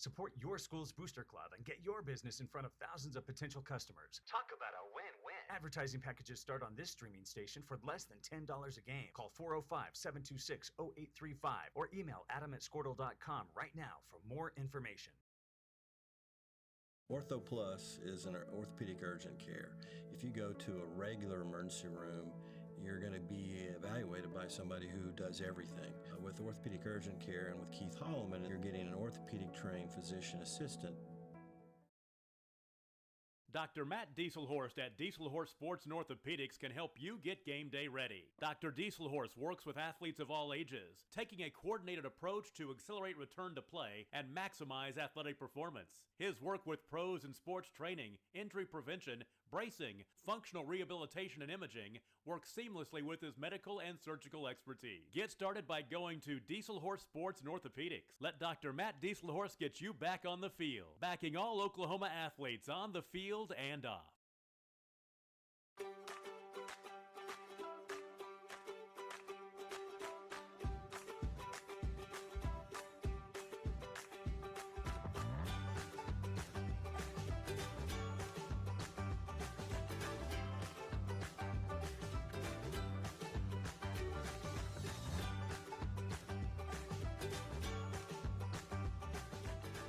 Support your school's booster club and get your business in front of thousands of potential customers. Talk about a win-win. Advertising packages start on this streaming station for less than $10 a game. Call 405-726-0835 or email adam@squirtle.com right now for more information. Ortho Plus is an orthopedic urgent care. If you go to a regular emergency room, you're going to be evaluated by somebody who does everything. With orthopedic urgent care and with Keith Holloman, you're getting an orthopedic trained physician assistant. Dr. Matt Dieselhorst at Dieselhorst Sports and Orthopedics can help you get game day ready. Dr. Dieselhorst works with athletes of all ages, taking a coordinated approach to accelerate return to play and maximize athletic performance. His work with pros in sports training, injury prevention, bracing, functional rehabilitation, and imaging works seamlessly with his medical and surgical expertise. Get started by going to Dieselhorst Sports and Orthopedics. Let Dr. Matt Dieselhorst get you back on the field, backing all Oklahoma athletes on the field and off.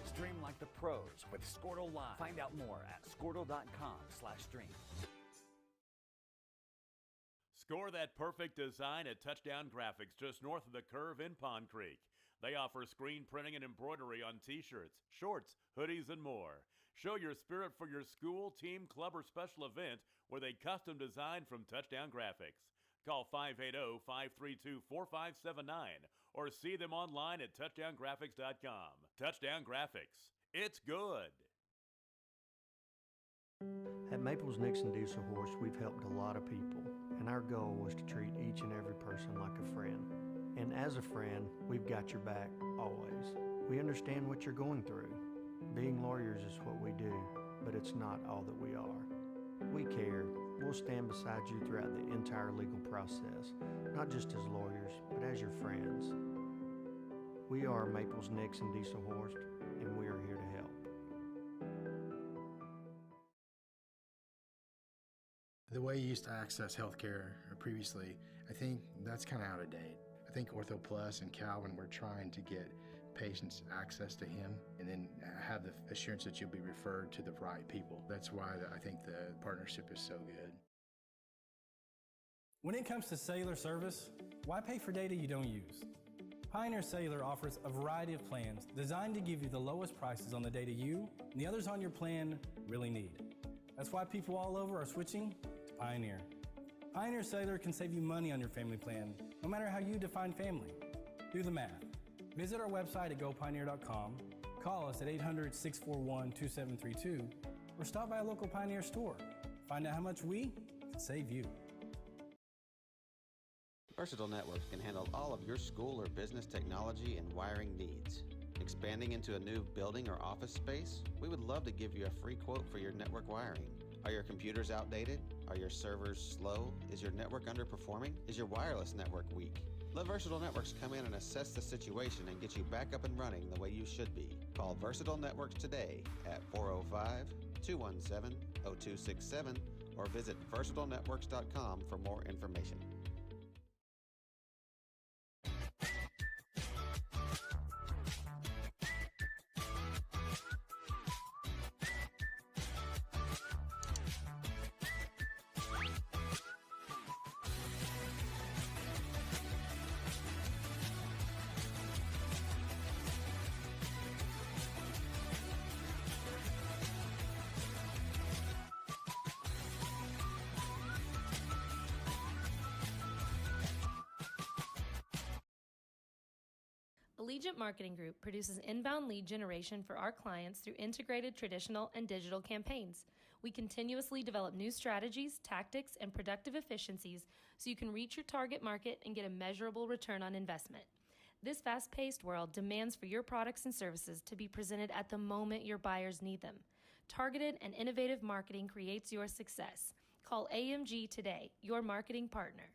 Stream like the pros with Squirtle Live. Find out more at squirtle.com/stream. Score that perfect design at Touchdown Graphics just north of the curve in Pond Creek. They offer screen printing and embroidery on t-shirts, shorts, hoodies, and more. Show your spirit for your school, team, club, or special event with a custom design from Touchdown Graphics. Call 580-532-4579 or see them online at touchdowngraphics.com. Touchdown Graphics. It's good. At Maples Nixon Diesel Horse, we've helped a lot of people, and our goal was to treat each and every person like a friend. And as a friend, we've got your back always. We understand what you're going through. Being lawyers is what we do, but it's not all that we are. We care. We'll stand beside you throughout the entire legal process, not just as lawyers, but as your friends. We are Maples Nixon Diesel Horse, and we are here to help. The way you used to access healthcare previously, I think that's kind of out of date. I think Ortho Plus and Calvin were trying to get patients access to him and then have the assurance that you'll be referred to the right people. That's why I think the partnership is so good. When it comes to cellular service, why pay for data you don't use? Pioneer Cellular offers a variety of plans designed to give you the lowest prices on the data you and the others on your plan really need. That's why people all over are switching to Pioneer. Pioneer Cellular can save you money on your family plan, no matter how you define family. Do the math. Visit our website at gopioneer.com, call us at 800-641-2732, or stop by a local Pioneer store. Find out how much we can save you. Versatile Networks can handle all of your school or business technology and wiring needs. Expanding into a new building or office space? We would love to give you a free quote for your network wiring. Are your computers outdated? Are your servers slow? Is your network underperforming? Is your wireless network weak? Let Versatile Networks come in and assess the situation and get you back up and running the way you should be. Call Versatile Networks today at 405-217-0267 or visit versatilenetworks.com for more information. Allegiant Marketing Group produces inbound lead generation for our clients through integrated traditional and digital campaigns. We continuously develop new strategies, tactics, and productive efficiencies so you can reach your target market and get a measurable return on investment. This fast-paced world demands for your products and services to be presented at the moment your buyers need them. Targeted and innovative marketing creates your success. Call AMG today, your marketing partner.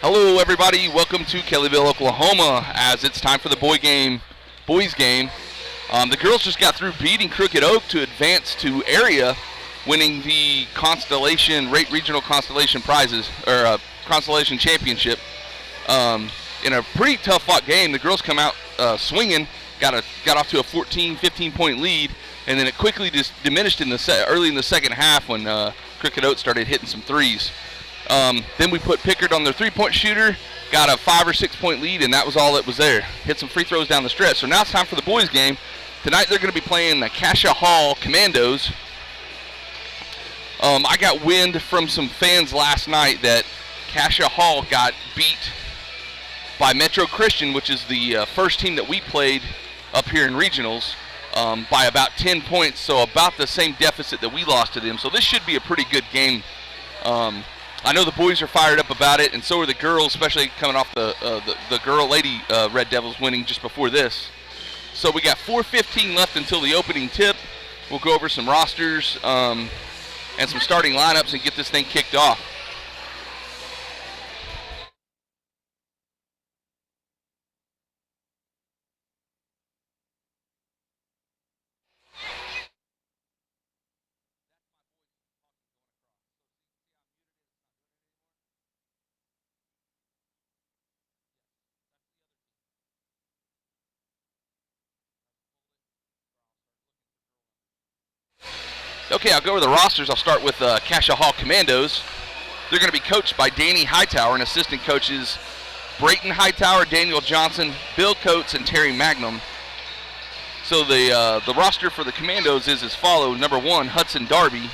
Hello, everybody. Welcome to Kellyville, Oklahoma, as it's time for the boys game. The girls just got through beating Crooked Oak to advance to area, winning the regional Constellation prizes, or Constellation Championship. In a pretty tough-fought game, the girls come out swinging, got off to a 15-point lead, and then it quickly just diminished early in the second half when Crooked Oak started hitting some threes. Then we put Pickard on their three-point shooter, got a 5 or 6 point lead, and that was all that was there. Hit some free throws down the stretch. So now it's time for the boys game. Tonight they're going to be playing the Cascia Hall Commandos. I got wind from some fans last night that Cascia Hall got beat by Metro Christian, which is the first team that we played up here in regionals, by about 10 points, so about the same deficit that we lost to them. So this should be a pretty good game. I know the boys are fired up about it, and so are the girls, especially coming off the lady Red Devils winning just before this. So we got 4:15 left until the opening tip. We'll go over some rosters and some starting lineups and get this thing kicked off. Okay, I'll go over the rosters. I'll start with Cascia Hall Commandos. They're going to be coached by Danny Hightower and assistant coaches Brayton Hightower, Daniel Johnson, Bill Coates, and Terry Magnum. So the roster for the Commandos is as follows. Number 1, Hudson Darby.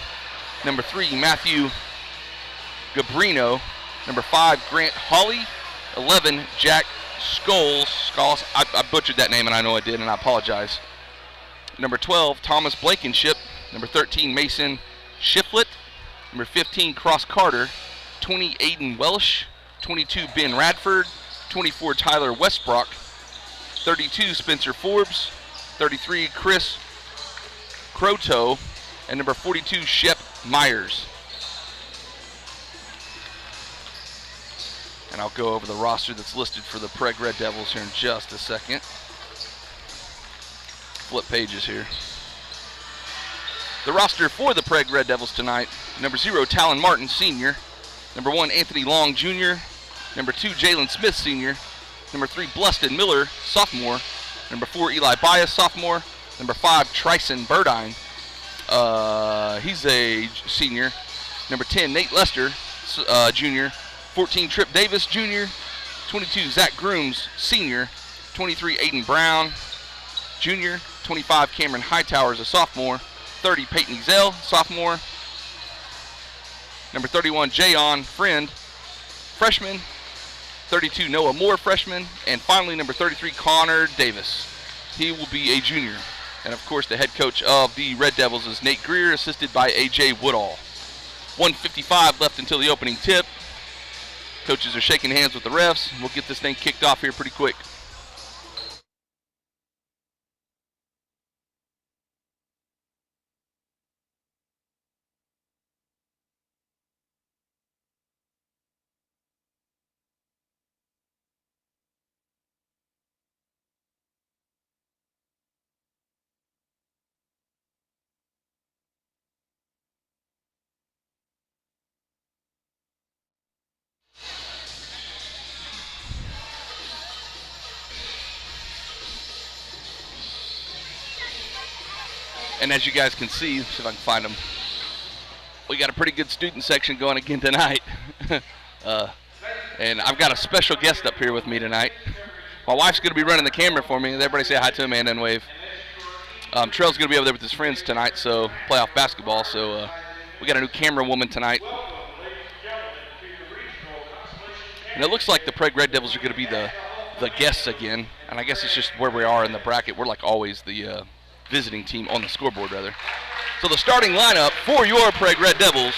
Number 3, Matthew Gabrino. Number 5, Grant Hawley. 11, Jack Scholes. I butchered that name, and I know I did, and I apologize. Number 12, Thomas Blankenship. Number 13, Mason Shiflett. Number 15, Cross Carter. 20, Aiden Welsh. 22, Ben Radford. 24, Tyler Westbrook. 32, Spencer Forbes. 33, Chris Croto. And number 42, Shep Myers. And I'll go over the roster that's listed for the Prague Red Devils here in just a second. Flip pages here. The roster for the Prague Red Devils tonight: number 0, Talon Martin, senior. Number 1, Anthony Long, junior. Number 2, Jalen Smith, senior. Number 3, Bluston Miller, sophomore. Number 4, Eli Bias, sophomore. Number 5, Tryson Burdine. He's a senior. Number 10, Nate Lester, junior. 14, Trip Davis, junior. 22, Zach Grooms, senior. 23, Aiden Brown, junior. 25, Cameron Hightower is a sophomore. 30, Peyton Ezell, sophomore. Number 31, Jayon Friend, freshman. 32, Noah Moore, freshman. And finally, number 33, Connor Davis. He will be a junior. And of course, the head coach of the Red Devils is Nate Greer, assisted by AJ Woodall. 1:55 left until the opening tip. Coaches are shaking hands with the refs. We'll get this thing kicked off here pretty quick. And as you guys can see, see if I can find them, we got a pretty good student section going again tonight. And I've got a special guest up here with me tonight. My wife's going to be running the camera for me. Everybody say hi to Amanda and wave. Trell's going to be over there with his friends tonight, so playoff basketball. So we got a new camera woman tonight. And it looks like the Prague Red Devils are going to be the guests again. And I guess it's just where we are in the bracket. We're like always the visiting team on the scoreboard, rather. So the starting lineup for your Prague Red Devils: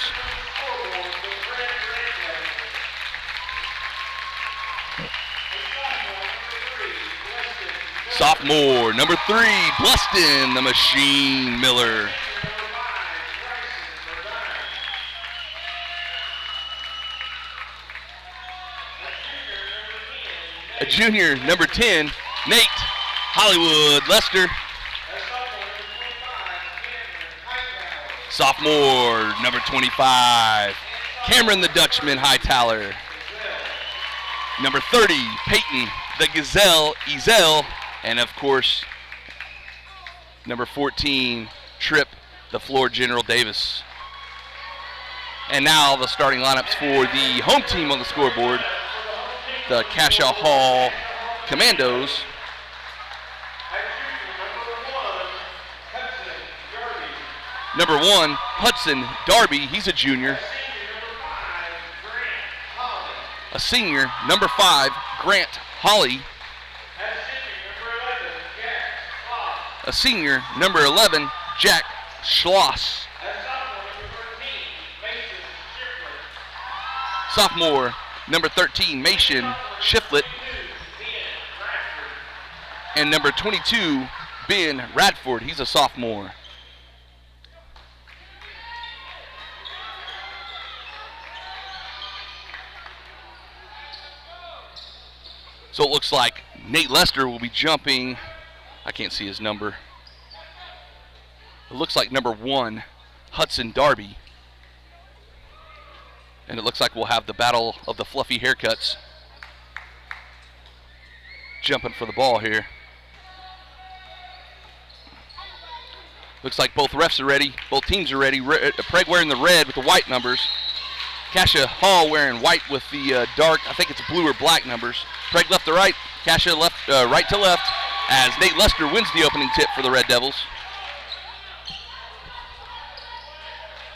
sophomore, number 3, Bluston the Machine Miller. a junior, number 10, Nate Hollywood Lester. Sophomore, number 25, Cameron the Dutchman Hightower. Number 30, Peyton the Gazelle Ezel. And of course, number 14, Tripp the Floor General Davis. And now the starting lineups for the home team on the scoreboard, the Cascia Hall Commandos. Number 1, Hudson Darby, he's a junior. A senior, number 5, Grant Holly. A senior, number 11, Jack Schloss. Sophomore, number 13, Mason Shiflett. And number 22, Ben Radford, he's a sophomore. So it looks like Nate Lester will be jumping. I can't see his number. It looks like number 1, Hudson Darby. And it looks like we'll have the battle of the fluffy haircuts jumping for the ball here. Looks like both refs are ready. Both teams are ready. Prague wearing the red with the white numbers. Cascia Hall wearing white with the dark, I think it's blue or black numbers. Prague left to right, Cascia left, right to left, as Nate Lester wins the opening tip for the Red Devils.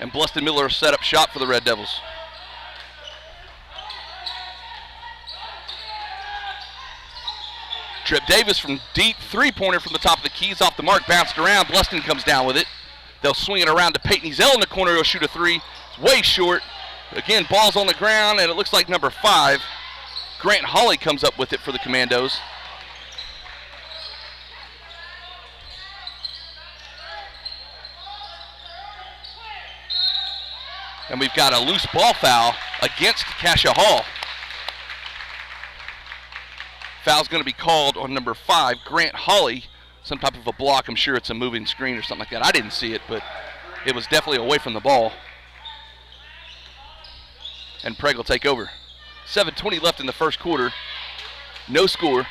And Bluston Miller set up shop for the Red Devils. Tripp Davis from deep, three-pointer from the top of the keys, off the mark, bounced around. Bluston comes down with it. They'll swing it around to Peyton Ezel in the corner. He'll shoot a three. It's way short. Again, ball's on the ground, and it looks like number 5, Grant Holly, comes up with it for the Commandos. And we've got a loose ball foul against Cascia Hall. Foul's going to be called on number 5, Grant Holly. Some type of a block. I'm sure it's a moving screen or something like that. I didn't see it, but it was definitely away from the ball. And Prague will take over. 7:20 left in the first quarter. No score.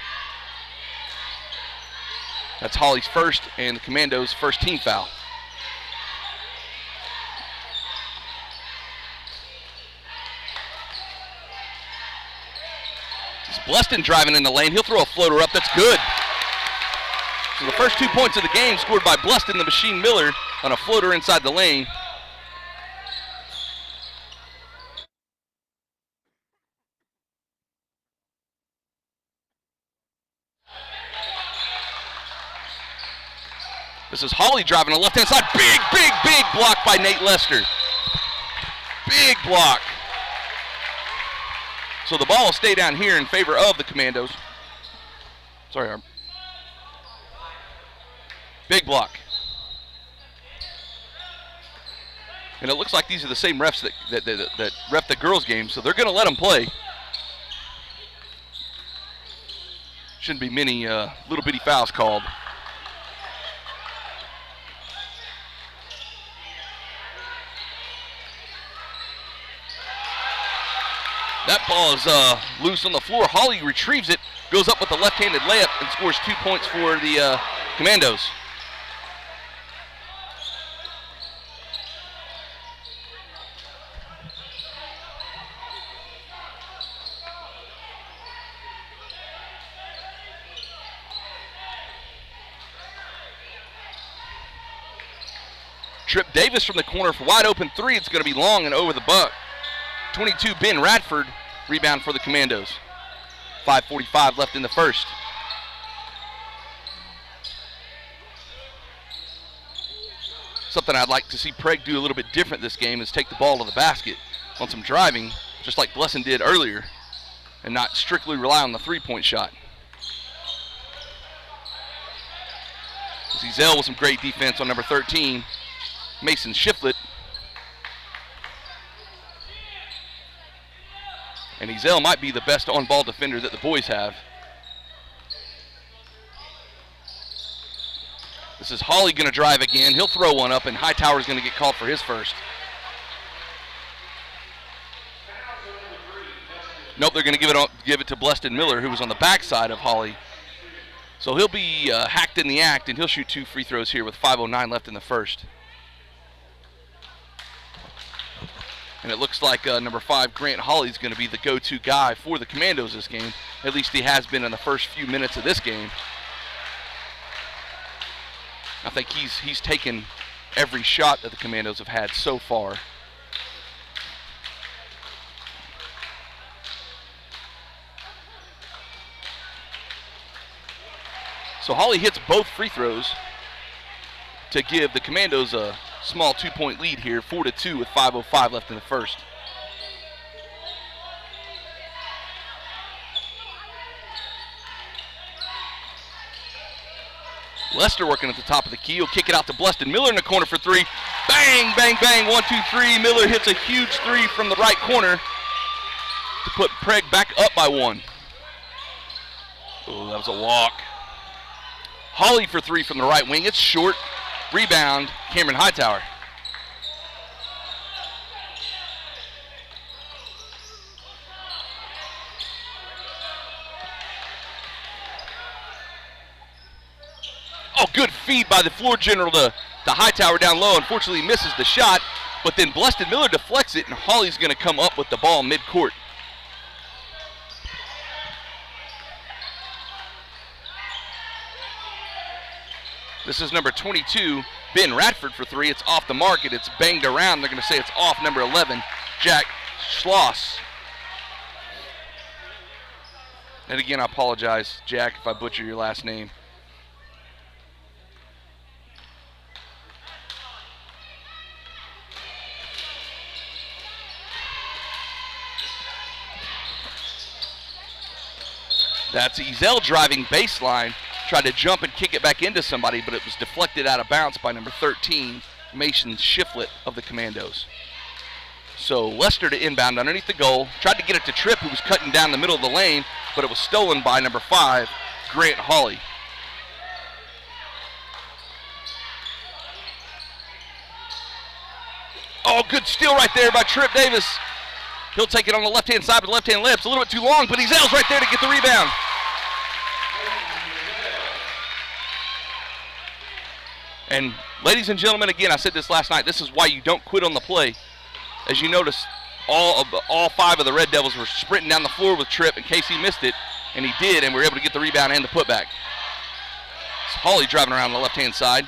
That's Holly's first and the Commandos' first team foul. Bluston driving in the lane. He'll throw a floater up. That's good. So the first 2 points of the game scored by Bluston, the Machine Miller, on a floater inside the lane. This is Holly driving on the left-hand side. Big block by Nate Lester. Big block. So the ball will stay down here in favor of the Commandos. Sorry, Arm. Big block. And it looks like these are the same refs that ref the girls' game, so they're going to let them play. Shouldn't be many little bitty fouls called. That ball is loose on the floor. Holly retrieves it, goes up with a left-handed layup, and scores 2 points for the Commandos. Tripp Davis from the corner for wide open three. It's going to be long and over the buck. 22, Ben Radford, rebound for the Commandos. 5:45 left in the first. Something I'd like to see Prague do a little bit different this game is take the ball to the basket on some driving, just like Blesson did earlier, and not strictly rely on the three-point shot. Ezel with some great defense on number 13, Mason Shiflett. And Ezel might be the best on-ball defender that the boys have. This is Hawley going to drive again. He'll throw one up, and Hightower's going to get called for his first. Nope, they're going to give it to Bleston Miller, who was on the backside of Hawley. So he'll be hacked in the act, and he'll shoot 2 free throws here with 5:09 left in the first. And it looks like number 5, Grant Hawley, is going to be the go-to guy for the Commandos this game. At least he has been in the first few minutes of this game. I think he's taken every shot that the Commandos have had so far. So Hawley hits both free throws to give the Commandos a small 2-point lead here, 4-2 with 5:05 left in the first. Lester working at the top of the key. He'll kick it out to Bleston Miller in the corner for 3. Bang, bang, bang, 1, 2, 3. Miller hits a huge 3 from the right corner to put Prague back up by 1. Oh, that was a walk. Hawley for 3 from the right wing. It's short. Rebound, Cameron Hightower. Oh, good feed by the floor general to Hightower down low. Unfortunately, he misses the shot, but then Bleston Miller deflects it, and Hawley's going to come up with the ball midcourt. This is number 22, Ben Radford for 3. It's off the mark, and it's banged around. They're going to say it's off number 11, Jack Schloss. And again, I apologize, Jack, if I butcher your last name. That's Ezel driving baseline. Tried to jump and kick it back into somebody, but it was deflected out of bounds by number 13, Mason Shiflett of the Commandos. So Lester to inbound underneath the goal. Tried to get it to Tripp, who was cutting down the middle of the lane, but it was stolen by number 5, Grant Hawley. Oh, good steal right there by Tripp Davis. He'll take it on the left-hand side with left-hand lips. A little bit too long, but Ezel's right there to get the rebound. And ladies and gentlemen, again, I said this last night, this is why you don't quit on the play. As you notice, all 5 of the Red Devils were sprinting down the floor with Tripp in case he missed it, and he did, and we were able to get the rebound and the putback. It's Hawley driving around the left-hand side.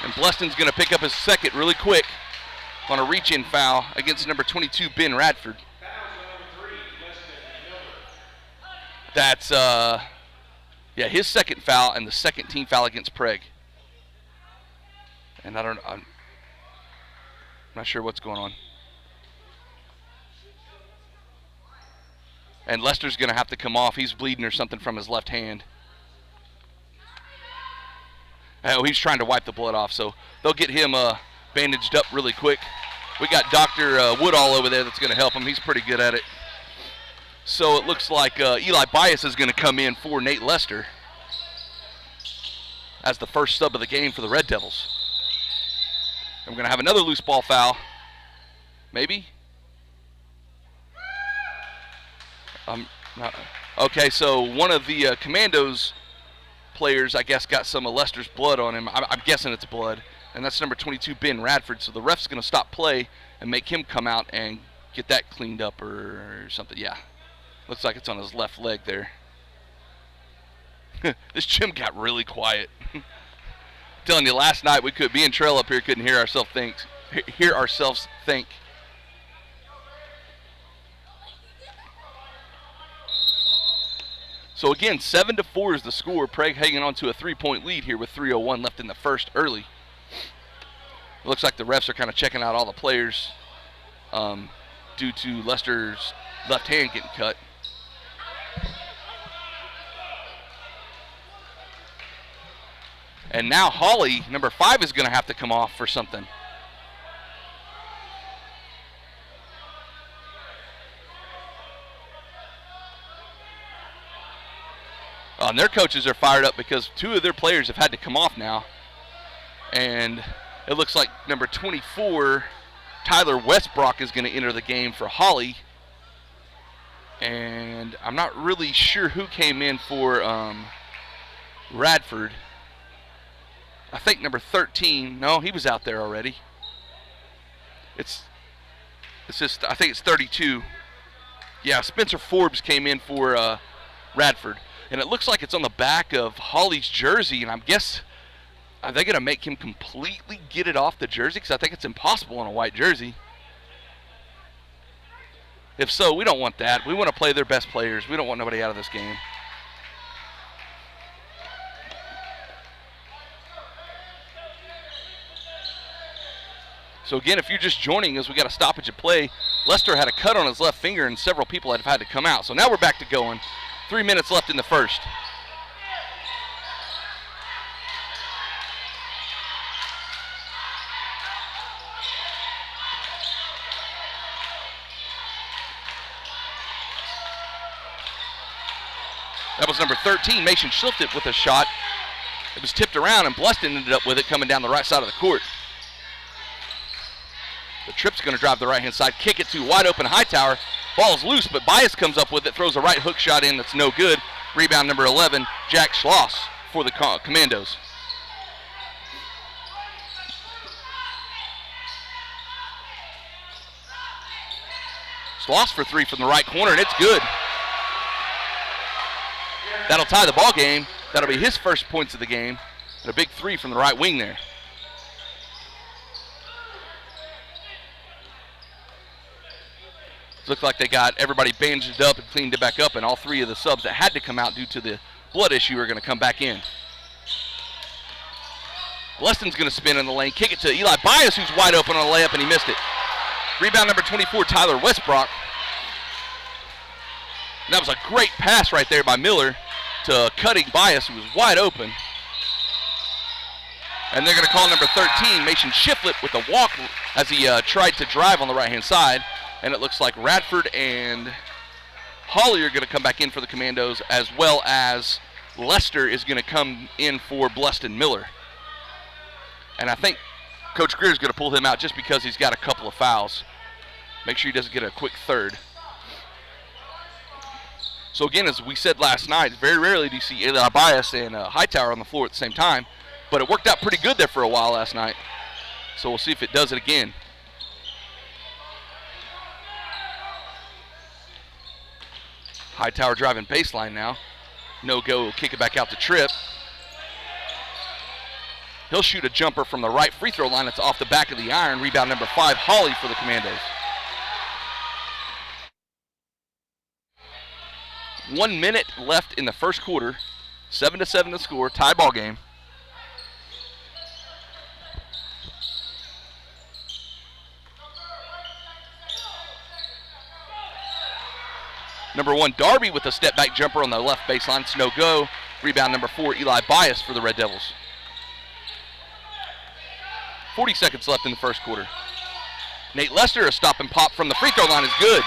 And Bleston's going to pick up his second really quick on a reach-in foul against number 22, Ben Radford. That's, his second foul and the second team foul against Prague. And I'm not sure what's going on. And Lester's going to have to come off. He's bleeding or something from his left hand. Oh, he's trying to wipe the blood off, so they'll get him bandaged up really quick. We got Dr. Woodall over there that's going to help him. He's pretty good at it. So it looks like Eli Bias is going to come in for Nate Lester as the first sub of the game for the Red Devils. And we're going to have another loose ball foul. Maybe? Okay, so one of the Commandos players, I guess, got some of Lester's blood on him. I'm guessing it's blood. And that's number 22, Ben Radford. So the ref's going to stop play and make him come out and get that cleaned up or something. Yeah. Looks like it's on his left leg there. This gym got really quiet. I'm telling you, last night we could be in trail up here, couldn't hear ourselves think. So again, 7-4 is the score. Prague hanging on to a 3-point lead here with 3:01 left in the first early. It looks like the refs are kind of checking out all the players due to Lester's left hand getting cut. And now Hawley, number 5, is going to have to come off for something. And their coaches are fired up because 2 of their players have had to come off now. And it looks like number 24, Tyler Westbrook, is going to enter the game for Holly. And I'm not really sure who came in for Radford. I think number 13. No, he was out there already. It's just, I think it's 32. Yeah, Spencer Forbes came in for Radford. And it looks like it's on the back of Holly's jersey, and I guess, are they going to make him completely get it off the jersey? Because I think it's impossible on a white jersey. If so, we don't want that. We want to play their best players. We don't want nobody out of this game. So again, if you're just joining us, we got a stoppage of play. Lester had a cut on his left finger, and several people have had to come out. So now we're back to going. 3 minutes left in the first. That was number 13, Mason Schilfted, with a shot. It was tipped around, and Bluston ended up with it coming down the right side of the court. The trip's going to drive the right-hand side, kick it to wide open Hightower. Ball's loose, but Bias comes up with it, throws a right hook shot in that's no good. Rebound number 11, Jack Schloss for the Commandos. Schloss for 3 from the right corner, and it's good. That'll tie the ball game. That'll be his first points of the game. And a big 3 from the right wing there. Looks like they got everybody bandaged up and cleaned it back up, and all 3 of the subs that had to come out due to the blood issue are going to come back in. Leston's going to spin in the lane, kick it to Eli Bias, who's wide open on a layup, and he missed it. Rebound number 24, Tyler Westbrook. And that was a great pass right there by Miller to cutting Bias, who was wide open. And they're going to call number 13, Mason Shiflett, with a walk as he tried to drive on the right-hand side. And it looks like Radford and Holly are going to come back in for the Commandos, as well as Lester is going to come in for Bluston Miller. And I think Coach Greer is going to pull him out just because he's got a couple of fouls. Make sure he doesn't get a quick third. So again, as we said last night, very rarely do you see Eli Bias and Hightower on the floor at the same time. But it worked out pretty good there for a while last night. So we'll see if it does it again. Hightower driving baseline now. No go, will kick it back out to Tripp. He'll shoot a jumper from the right free throw line. It's off the back of the iron. Rebound number 5, Holly for the Commandos. 1 minute left in the first quarter. 7-7 the score, tie ball game. Number 1, Darby with a step-back jumper on the left baseline. It's no go. Rebound number 4, Eli Bias for the Red Devils. 40 seconds left in the first quarter. Nate Lester, a stop and pop from the free throw line is good.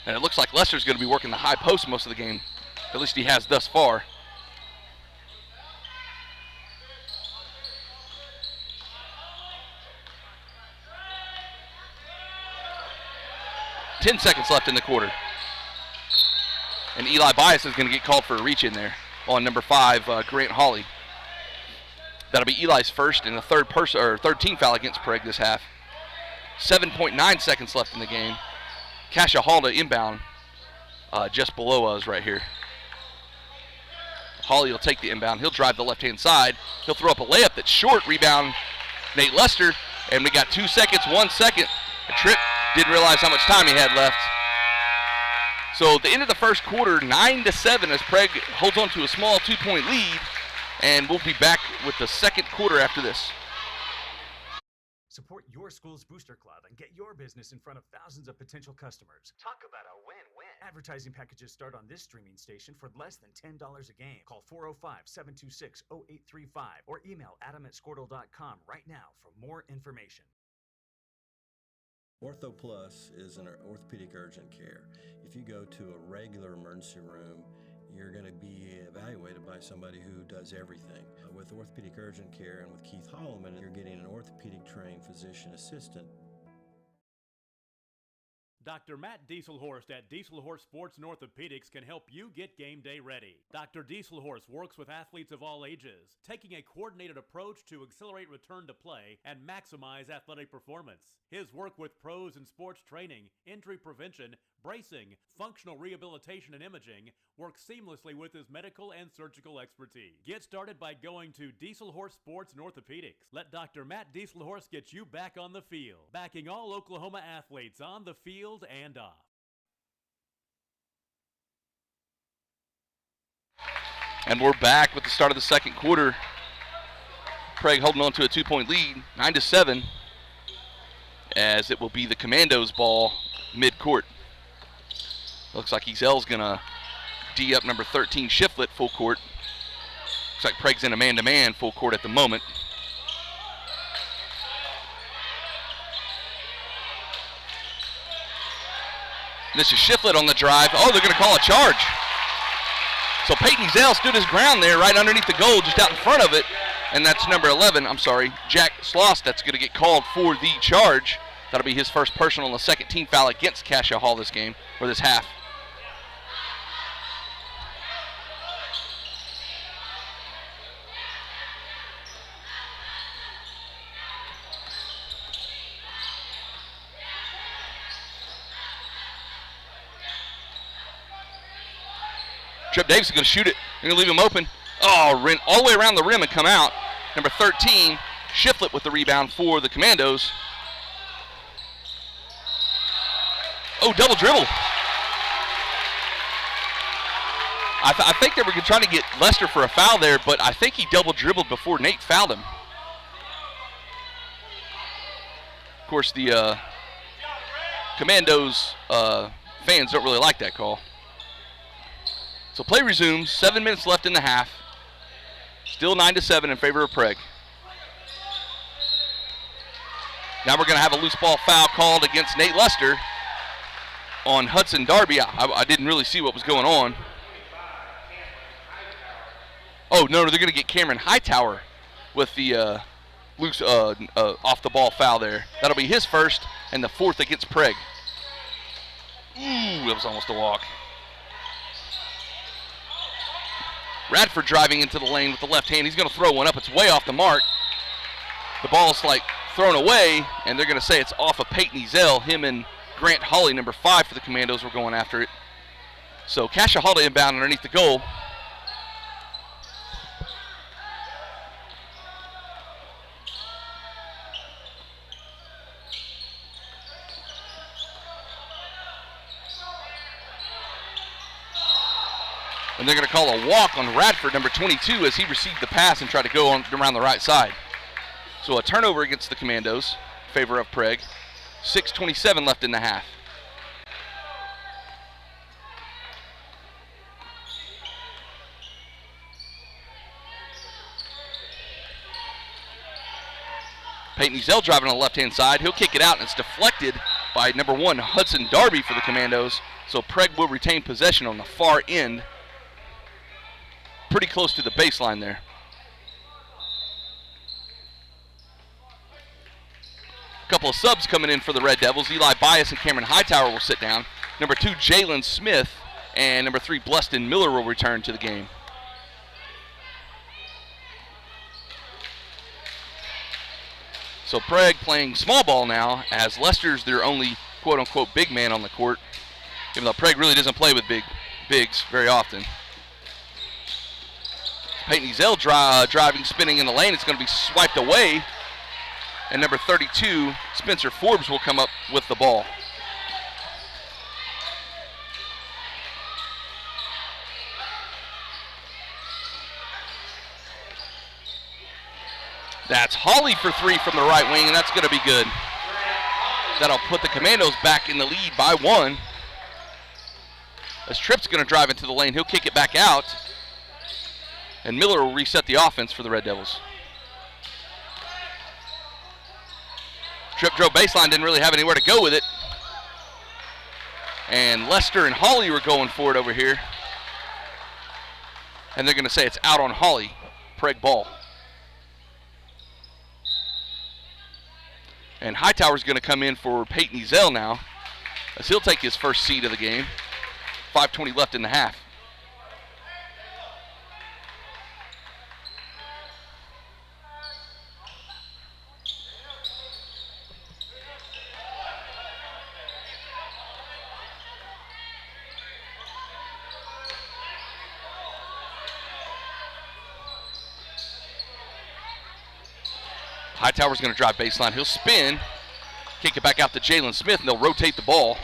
And it looks like Lester's going to be working the high post most of the game. At least he has thus far. Ten seconds left in the quarter. And Eli Bias is going to get called for a reach in there on number 5, Grant Hawley. That'll be Eli's first and the third team foul against Prague this half. 7.9 seconds left in the game. Cascia Hall to inbound just below us right here. Hawley will take the inbound. He'll drive the left-hand side. He'll throw up a layup that's short. Rebound, Nate Lester. And we got 2 seconds, 1 second. A Tripp didn't realize how much time he had left. So at the end of the first quarter, 9-7 as Prague holds on to a small 2-point lead. And we'll be back with the second quarter after this. Support your school's booster club and get your business in front of thousands of potential customers. Talk about a win-win. Advertising packages start on this streaming station for less than $10 a game. Call 405-726-0835 or email adam@squirtle.com right now for more information. Ortho Plus is an orthopedic urgent care. If you go to a regular emergency room, you're going to be evaluated by somebody who does everything. With orthopedic urgent care and with Keith Holloman, you're getting an orthopedic trained physician assistant. Dr. Matt Dieselhorst at Dieselhorst Sports and Orthopedics can help you get game day ready. Dr. Dieselhorst works with athletes of all ages, taking a coordinated approach to accelerate return to play and maximize athletic performance. His work with pros in sports training, injury prevention, bracing, functional rehabilitation, and imaging works seamlessly with his medical and surgical expertise. Get started by going to Dieselhorst Sports and Orthopedics. Let Dr. Matt Dieselhorst get you back on the field, backing all Oklahoma athletes on the field and off. And we're back with the start of the second quarter. Prague holding on to a 2-point lead, 9-7, as it will be the Commandos' ball mid-court. Looks like Ezel's going to D up number 13, Shiflett, full court. Looks like Prague's in a man-to-man full court at the moment. This is Shiflett on the drive. Oh, they're going to call a charge. So Peyton Ezel stood his ground there right underneath the goal, just out in front of it. And that's number 11, Jack Sloss, that's going to get called for the charge. That'll be his first personal and the second team foul against Cascia Hall this game, or this half. Trip Davis is going to shoot it. They're going to leave him open. Oh, ran all the way around the rim and come out. Number 13, Shiflett with the rebound for the Commandos. Oh, double dribble. I think they were trying to get Lester for a foul there, but I think he double dribbled before Nate fouled him. Of course, the Commandos fans don't really like that call. So play resumes, 7 minutes left in the half. Still 9-7 in favor of Prague. Now we're going to have a loose ball foul called against Nate Lester on Hudson Darby. I didn't really see what was going on. Oh, no, they're going to get Cameron Hightower with the loose off-the-ball foul there. That'll be his first and the fourth against Prague. Ooh, that was almost a walk. Radford driving into the lane with the left hand. He's going to throw one up. It's way off the mark. The ball's thrown away, and they're going to say it's off of Peyton Ezel. Him and Grant Hawley, number 5 for the Commandos, were going after it. So Cascia Hall to inbound underneath the goal. And they're going to call a walk on Radford, number 22, as he received the pass and tried to go around the right side. So a turnover against the Commandos in favor of Prague. 6:27 left in the half. Peyton Ezel driving on the left-hand side. He'll kick it out, and it's deflected by number 1, Hudson Darby for the Commandos. So Prague will retain possession on the far end. Pretty close to the baseline there. A couple of subs coming in for the Red Devils. Eli Bias and Cameron Hightower will sit down. Number 2, Jalen Smith, and number 3, Bleston Miller will return to the game. So Prague playing small ball now, as Lester's their only quote-unquote big man on the court, even though Prague really doesn't play with bigs very often. Peyton Ezel driving, spinning in the lane. It's going to be swiped away. And number 32, Spencer Forbes, will come up with the ball. That's Hawley for 3 from the right wing, and that's going to be good. That'll put the Commandos back in the lead by 1. As Tripp's going to drive into the lane, he'll kick it back out. And Miller will reset the offense for the Red Devils. Tripp drove baseline, didn't really have anywhere to go with it. And Lester and Hawley were going for it over here. And they're going to say it's out on Hawley. Prague ball. And Hightower's going to come in for Peyton Ezell now, as he'll take his first seat of the game. 5:20 left in the half. Hightower's going to drive baseline. He'll spin, kick it back out to Jalen Smith, and they'll rotate the ball.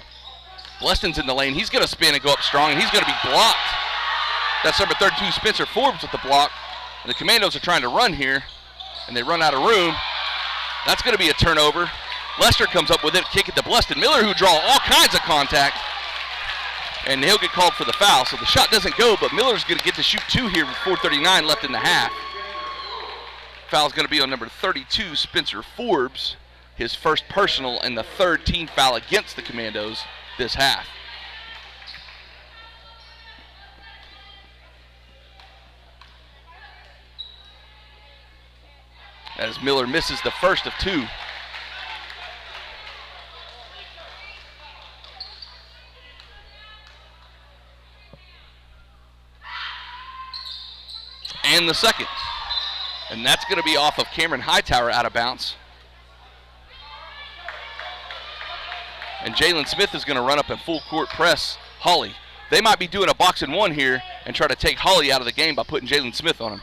Bleston's in the lane. He's going to spin and go up strong, and he's going to be blocked. That's number 32, Spencer Forbes, with the block. And the Commandos are trying to run here, and they run out of room. That's going to be a turnover. Lester comes up with it, kick it to Bleston. Miller, who draw all kinds of contact, and he'll get called for the foul. So the shot doesn't go, but Miller's going to get to shoot 2 here with 4:39 left in the half. Foul's going to be on number 32, Spencer Forbes, his first personal and the 3rd team foul against the Commandos this half. As Miller misses the first of 2. And the second. And that's going to be off of Cameron Hightower out of bounds. And Jalen Smith is going to run up and full court press Hawley. They might be doing a 1-box here and try to take Hawley out of the game by putting Jalen Smith on him.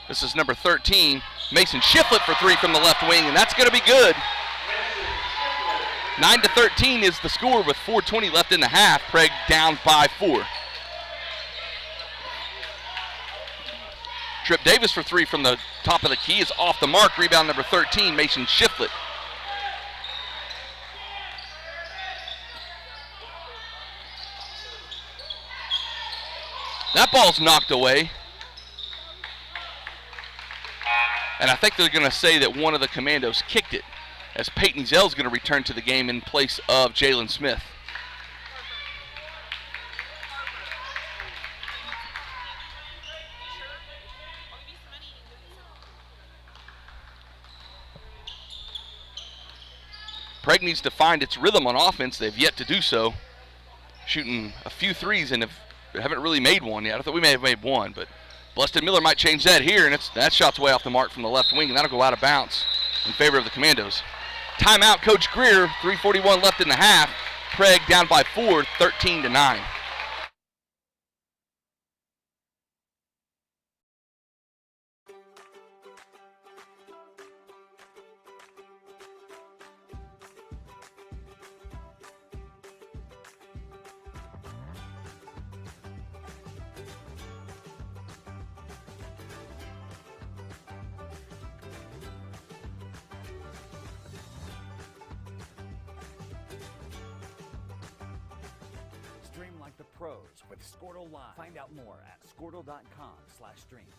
This is number 13, Mason Shiflett for 3 from the left wing, and that's going to be good. 9-13 is the score with 4:20 left in the half. Prague down by 4. Tripp Davis for 3 from the top of the key is off the mark. Rebound number 13, Mason Shiflett. That ball's knocked away. And I think they're going to say that one of the Commandos kicked it, as Peyton Ezell is going to return to the game in place of Jalen Smith. Prague needs to find its rhythm on offense. They've yet to do so. Shooting a few threes and haven't really made one yet. I thought we may have made one, but Bleston Miller might change that here, and that shot's way off the mark from the left wing, and that'll go out of bounds in favor of the Commandos. Timeout, Coach Greer. 3:41 left in the half. Prague down by 4, 13-9. Stream like the pros with Squirtle Live. Find out more at squirtle.com/stream.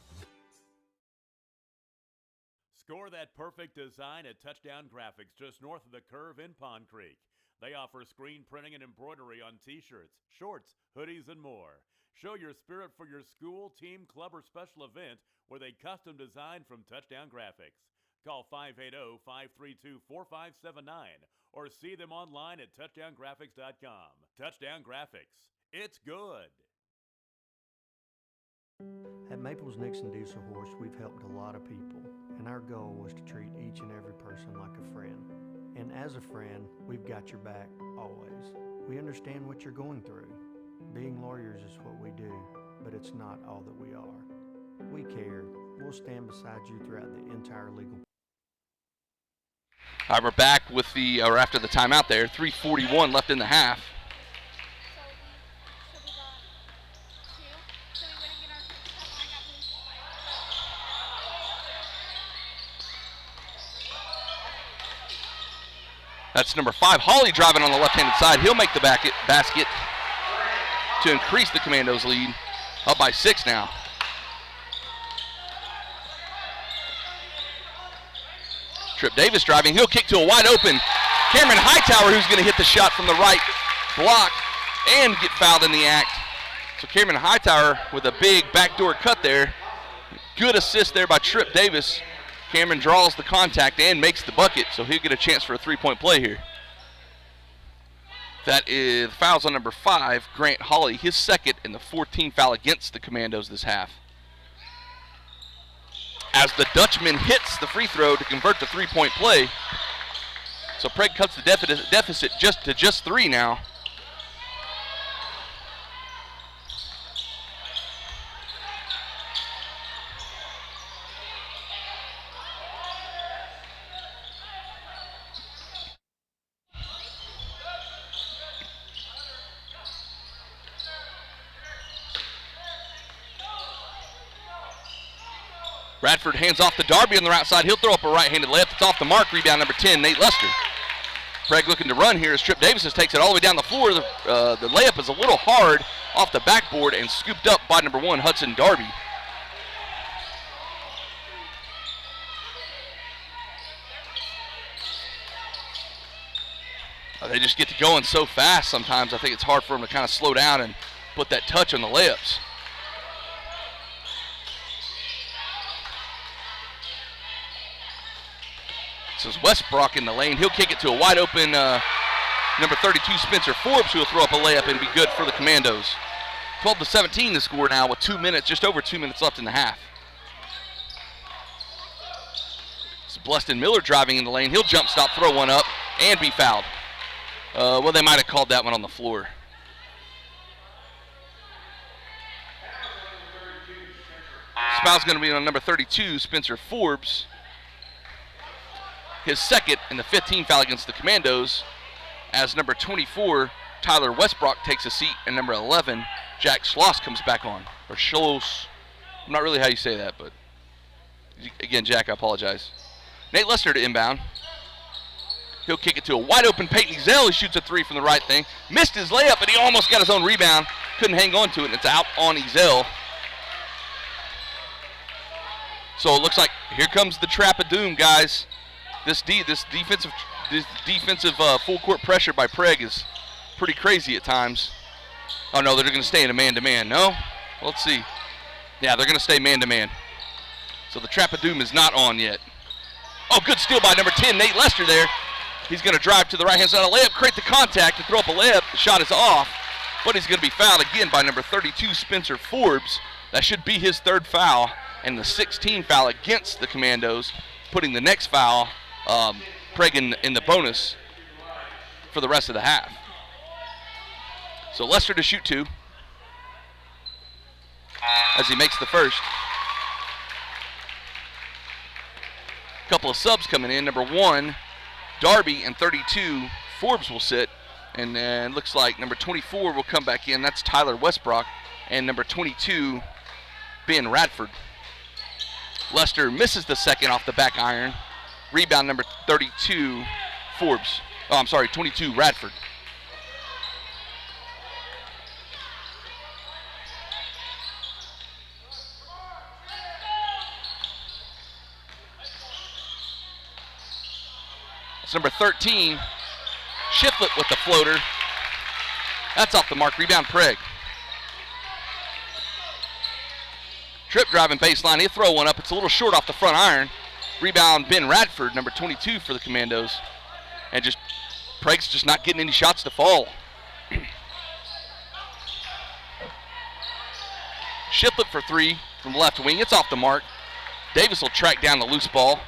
Score that perfect design at Touchdown Graphics just north of the curve in Pond Creek. They offer screen printing and embroidery on t-shirts, shorts, hoodies, and more. Show your spirit for your school, team, club, or special event with a custom design from Touchdown Graphics. Call 580-532-4579 or see them online at touchdowngraphics.com. Touchdown Graphics. It's good. At Maples Nixon Diesel Horse, we've helped a lot of people, and our goal was to treat each and every person like a friend. And as a friend, we've got your back always. We understand what you're going through. Being lawyers is what we do, but it's not all that we are. We care. We'll stand beside you throughout the entire legal. All right, we're back with after the timeout there. 3:41 left in the half. That's number 5, Hawley, driving on the left-handed side. He'll make the basket to increase the Commandos' lead. Up by 6 now. Trip Davis driving. He'll kick to a wide open Cameron Hightower, who's going to hit the shot from the right block and get fouled in the act. So Cameron Hightower with a big backdoor cut there. Good assist there by Trip Davis. Cameron draws the contact and makes the bucket, so he'll get a chance for a three-point play here. That is fouls on number 5, Grant Hawley, his second and the 14th foul against the Commandos this half. As the Dutchman hits the free throw to convert the three-point play. So Prague cuts the deficit to just 3 now. Radford hands off to Darby on the right side. He'll throw up a right-handed layup. It's off the mark. Rebound number 10, Nate Lester. Prague looking to run here as Trip Davis takes it all the way down the floor. The layup is a little hard off the backboard and scooped up by number 1, Hudson Darby. They just get to going so fast sometimes. I think it's hard for them to kind of slow down and put that touch on the layups. This is Westbrook in the lane. He'll kick it to a wide open number 32, Spencer Forbes, who will throw up a layup and be good for the Commandos. 12-17 the score now with 2 minutes, just over 2 minutes left in the half. It's Bleston Miller driving in the lane. He'll jump stop, throw one up, and be fouled. Well, they might have called that one on the floor. This foul's going to be on number 32, Spencer Forbes. His second and the 15th foul against the Commandos, as number 24, Tyler Westbrook, takes a seat, and number 11, Jack Schloss, comes back on. Or Schloss. I'm not really how you say that, but again, Jack, I apologize. Nate Lester to inbound. He'll kick it to a wide open Peyton Ezell. He shoots a 3 from the right thing. Missed his layup, but he almost got his own rebound. Couldn't hang on to it, and it's out on Ezell. So it looks like here comes the trap of doom, guys. This defensive full court pressure by Prague is pretty crazy at times. Oh no, they're going to stay in a man-to-man. No? Let's see. Yeah, they're going to stay man-to-man. So the trap of doom is not on yet. Oh, good steal by number 10, Nate Lester there. He's going to drive to the right-hand side of the layup, create the contact to throw up a layup. The shot is off, but he's going to be fouled again by number 32, Spencer Forbes. That should be his 3rd foul, and the 16th foul against the Commandos, putting the next foul, Prague in the bonus for the rest of the half. So Lester to shoot 2 as he makes the first. Couple of subs coming in. Number 1, Darby, and 32, Forbes will sit. And then looks like number 24 will come back in. That's Tyler Westbrook. And number 22, Ben Radford. Lester misses the second off the back iron. Rebound number 32, Forbes. Oh, I'm sorry, 22, Radford. It's number 13, Shiflett with the floater. That's off the mark. Rebound, Prague. Trip driving baseline. He'll throw one up. It's a little short off the front iron. Rebound, Ben Radford, number 22 for the Commandos. And just, Prague's just not getting any shots to fall. Shiflett for 3 from the left wing. It's off the mark. Davis will track down the loose ball.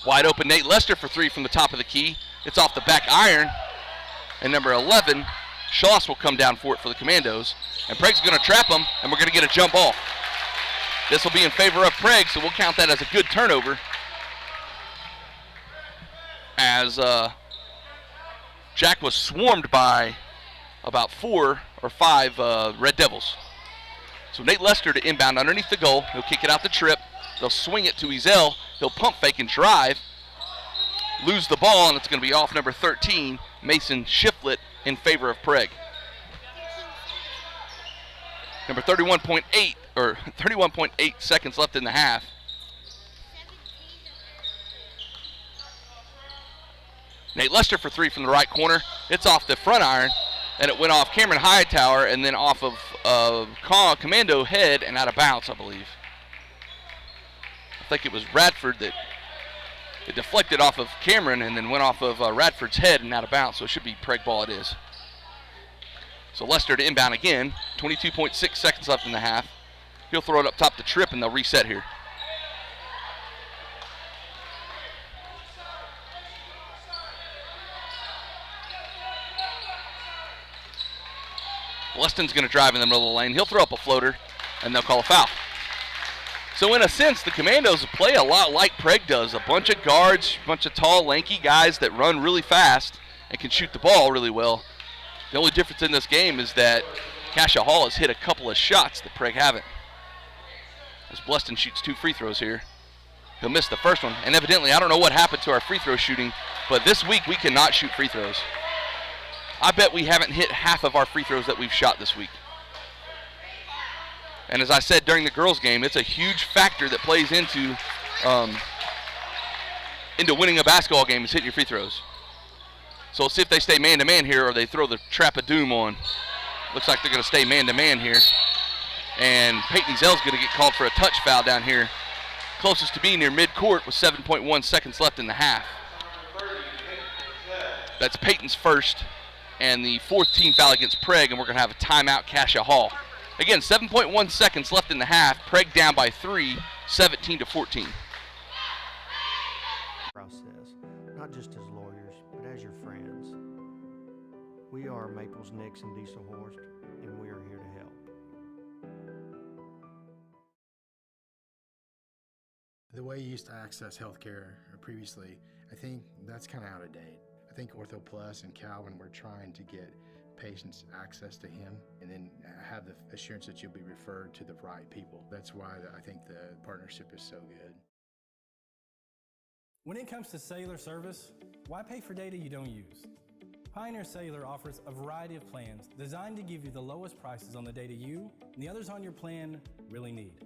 Wide open Nate Lester for 3 from the top of the key. It's off the back iron. And number 11, Schloss will come down for it for the Commandos. And Prague's going to trap him, and we're going to get a jump ball. This will be in favor of Prague, so we'll count that as a good turnover. As Jack was swarmed by about 4 or 5 Red Devils. So Nate Lester to inbound underneath the goal. He'll kick it out the Trip. They'll swing it to Ezell. He'll pump fake and drive, lose the ball, and it's going to be off number 13, Mason Shiflett, in favor of Prague. Number 31.8 seconds left in the half. Nate Lester for three from the right corner. It's off the front iron, and it went off Cameron Hightower and then off of Commando head and out of bounds, I believe. I think it was Radford that it deflected off of Cameron and then went off of Radford's head and out of bounds, so it should be Prague ball it is. So Lester to inbound again, 22.6 seconds left in the half. He'll throw it up top to Tripp, and they'll reset here. Weston's going to drive in the middle of the lane. He'll throw up a floater, and they'll call a foul. So in a sense, the Commandos play a lot like Prague does. A bunch of guards, a bunch of tall, lanky guys that run really fast and can shoot the ball really well. The only difference in this game is that Cascia Hall has hit a couple of shots that Prague haven't. As Bluston shoots 2 free throws here. He'll miss the first one, and evidently, I don't know what happened to our free throw shooting, but this week we cannot shoot free throws. I bet we haven't hit half of our free throws that we've shot this week. And as I said during the girls' game, it's a huge factor that plays into winning a basketball game is hitting your free throws. So let's see if they stay man-to-man here or they throw the trap of doom on. Looks like they're going to stay man-to-man here. And Peyton Zell's going to get called for a touch foul down here. Closest to being near midcourt with 7.1 seconds left in the half. That's Peyton's first and the 4th team foul against Prague, and we're going to have a timeout, Cascia Hall. Again, 7.1 seconds left in the half. Prague down by 3, 17-14. Process, not just as lawyers, but as your friends. We are Maples, Nix, and Diesel Horst, and we are here to help. The way you used to access healthcare previously, I think that's kind of out of date. I think Ortho Plus and Calvin were trying to get patients access to him and then have the assurance that you'll be referred to the right people. That's why I think the partnership is so good. When it comes to cellular service, why pay for data you don't use? Pioneer Cellular offers a variety of plans designed to give you the lowest prices on the data you and the others on your plan really need.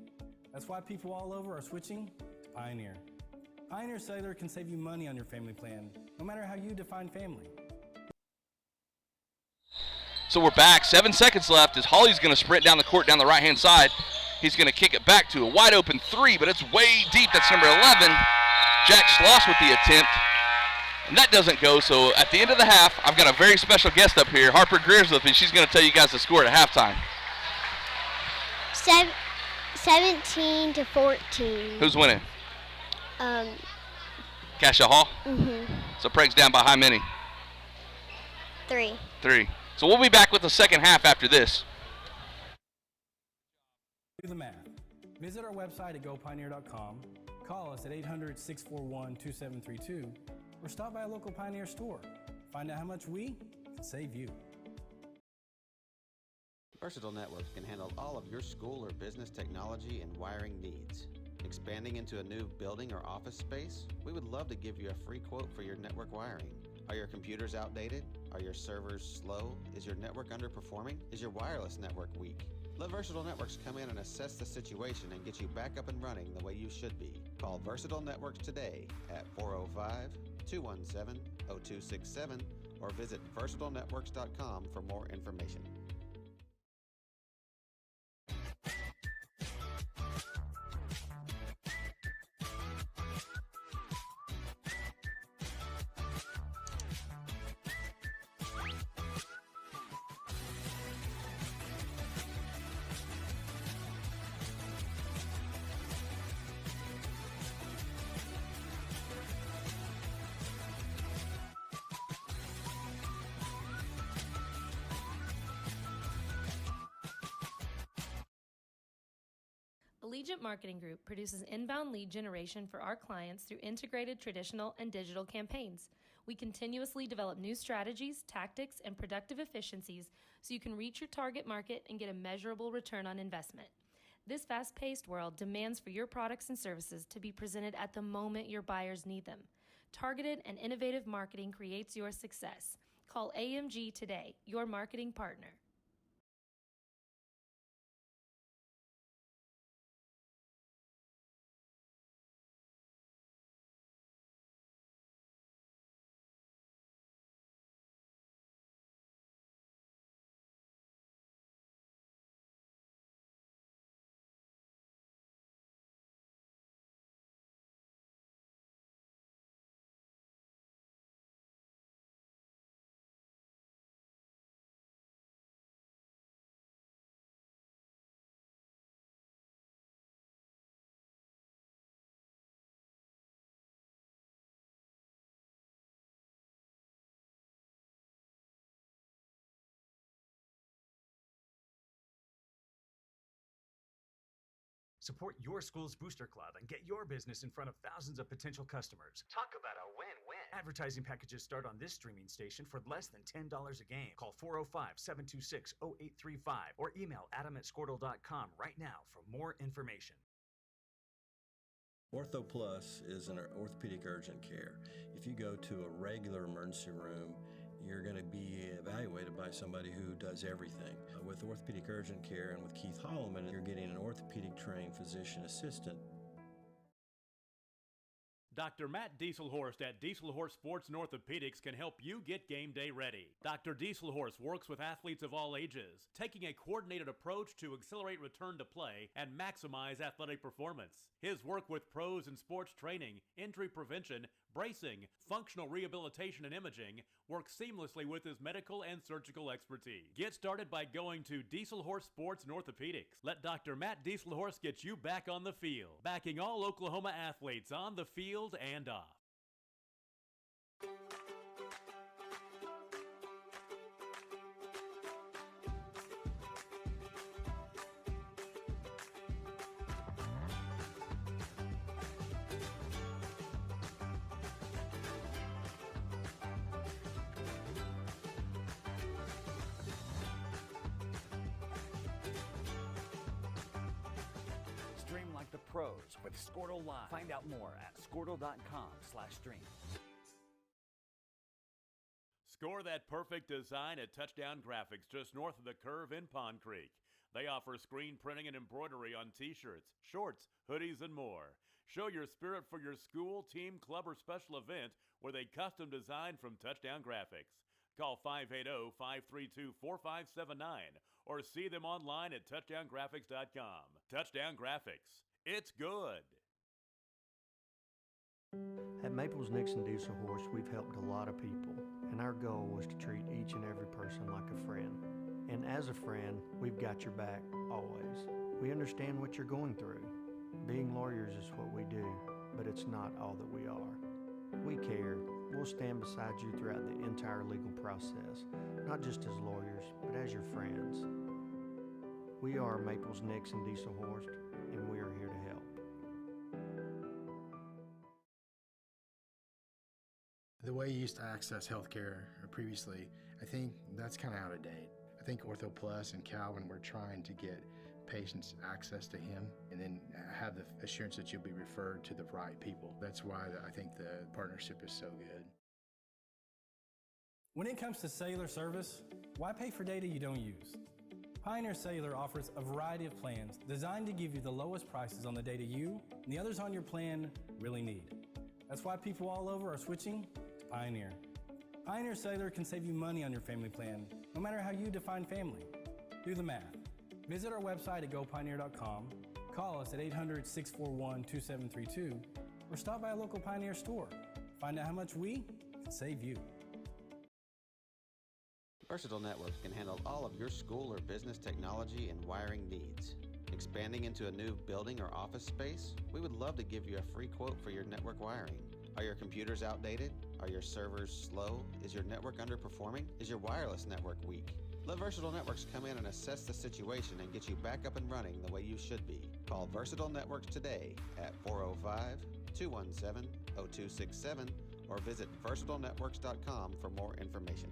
That's why people all over are switching to Pioneer. Pioneer Cellular can save you money on your family plan, no matter how you define family. So we're back, 7 seconds left as Hawley's going to sprint down the court down the right-hand side. He's going to kick it back to a wide-open 3, but it's way deep. That's number 11. Jack Schloss with the attempt, and that doesn't go. So at the end of the half, I've got a very special guest up here, Harper Greer's with me. She's going to tell you guys the score at halftime. 17-14. Who's winning? Cascia Hall? Mm-hmm. So Prague's down by how many? 3. 3. So we'll be back with the second half after this. Do the math. Visit our website at gopioneer.com, call us at 800-641-2732, or stop by a local Pioneer store. Find out how much we can save you. Versatile Networks can handle all of your school or business technology and wiring needs. Expanding into a new building or office space? We would love to give you a free quote for your network wiring. Are your computers outdated? Are your servers slow? Is your network underperforming? Is your wireless network weak? Let Versatile Networks come in and assess the situation and get you back up and running the way you should be. Call Versatile Networks today at 405-217-0267 or visit versatilenetworks.com for more information. Allegiant Marketing Group produces inbound lead generation for our clients through integrated traditional and digital campaigns. We continuously develop new strategies, tactics, and productive efficiencies so you can reach your target market and get a measurable return on investment. This fast-paced world demands for your products and services to be presented at the moment your buyers need them. Targeted and innovative marketing creates your success. Call AMG today, your marketing partner. Support your school's booster club and get your business in front of thousands of potential customers. Talk about a win-win. Advertising packages start on this streaming station for less than $10 a game. Call 405-726-0835 or email adam@squirtle.com right now for more information. Ortho Plus is an orthopedic urgent care. If you go to a regular emergency room, you're going to be evaluated by somebody who does everything. With orthopedic urgent care and with Keith Holloman, you're getting an orthopedic trained physician assistant. Dr. Matt Dieselhorst at Dieselhorst Sports and Orthopedics can help you get game day ready. Dr. Dieselhorst works with athletes of all ages, taking a coordinated approach to accelerate return to play and maximize athletic performance. His work with pros in sports training, injury prevention, bracing, functional rehabilitation, and imaging works seamlessly with his medical and surgical expertise. Get started by going to Dieselhorst Sports and Orthopedics. Let Dr. Matt Dieselhorst get you back on the field, backing all Oklahoma athletes on the field and off. Stream like the pros with Squirtle Live. Find out more at squirtle.com/stream. Score that perfect design at Touchdown Graphics just north of the curve in Pond Creek. They offer screen printing and embroidery on t-shirts, shorts, hoodies, and more. Show your spirit for your school, team, club, or special event with a custom design from Touchdown Graphics. Call 580-532-4579 or see them online at touchdowngraphics.com. Touchdown Graphics. It's good. At Maples Nixon Diesel Horse, we've helped a lot of people, and our goal was to treat each and every person like a friend. And as a friend, we've got your back always. We understand what you're going through. Being lawyers is what we do, but it's not all that we are. We care. We'll stand beside you throughout the entire legal process, not just as lawyers, but as your friends. We are Maples Nixon Diesel Horse, and we are here to help. The way you used to access healthcare previously, I think that's kind of out of date. I think Ortho Plus and Calvin were trying to get patients access to him and then have the assurance that you'll be referred to the right people. That's why I think the partnership is so good. When it comes to cellular service, why pay for data you don't use? Pioneer Cellular offers a variety of plans designed to give you the lowest prices on the data you and the others on your plan really need. That's why people all over are switching to Pioneer. Pioneer Cellular can save you money on your family plan, no matter how you define family. Do the math. Visit our website at gopioneer.com, call us at 800-641-2732, or stop by a local Pioneer store. Find out how much we can save you. Versatile Networks can handle all of your school or business technology and wiring needs. Expanding into a new building or office space? We would love to give you a free quote for your network wiring. Are your computers outdated? Are your servers slow? Is your network underperforming? Is your wireless network weak? Let Versatile Networks come in and assess the situation and get you back up and running the way you should be. Call Versatile Networks today at 405-217-0267 or visit versatilenetworks.com for more information.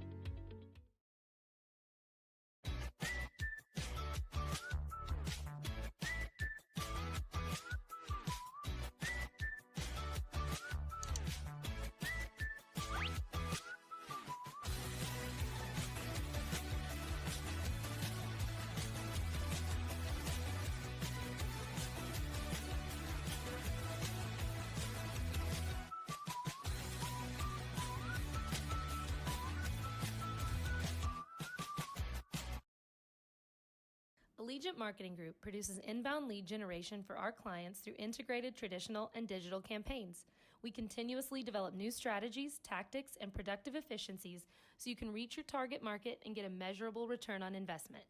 Collegiate Marketing Group produces inbound lead generation for our clients through integrated traditional and digital campaigns. We continuously develop new strategies, tactics, and productive efficiencies so you can reach your target market and get a measurable return on investment.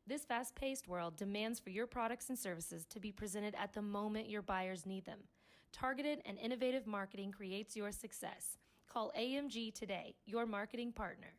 This fast-paced world demands for your products and services to be presented at the moment your buyers need them. Targeted and innovative marketing creates your success. Call AMG today, your marketing partner.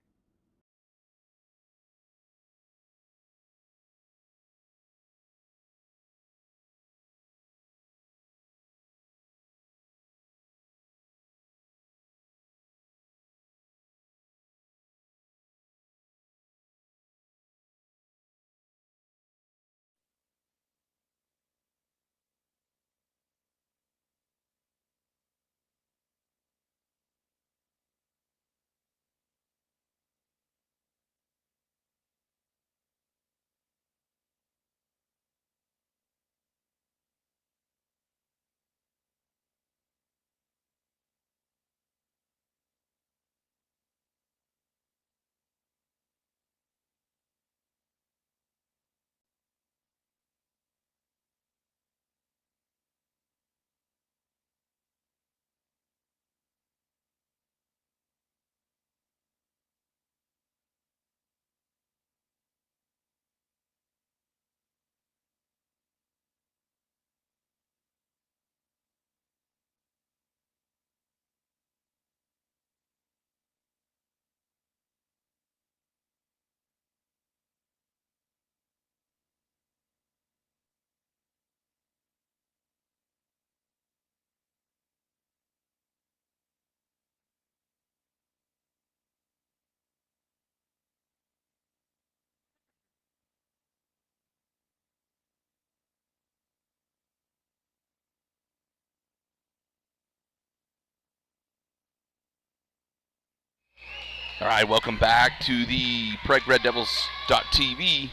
All right, welcome back to the Prague Red Devils.tv.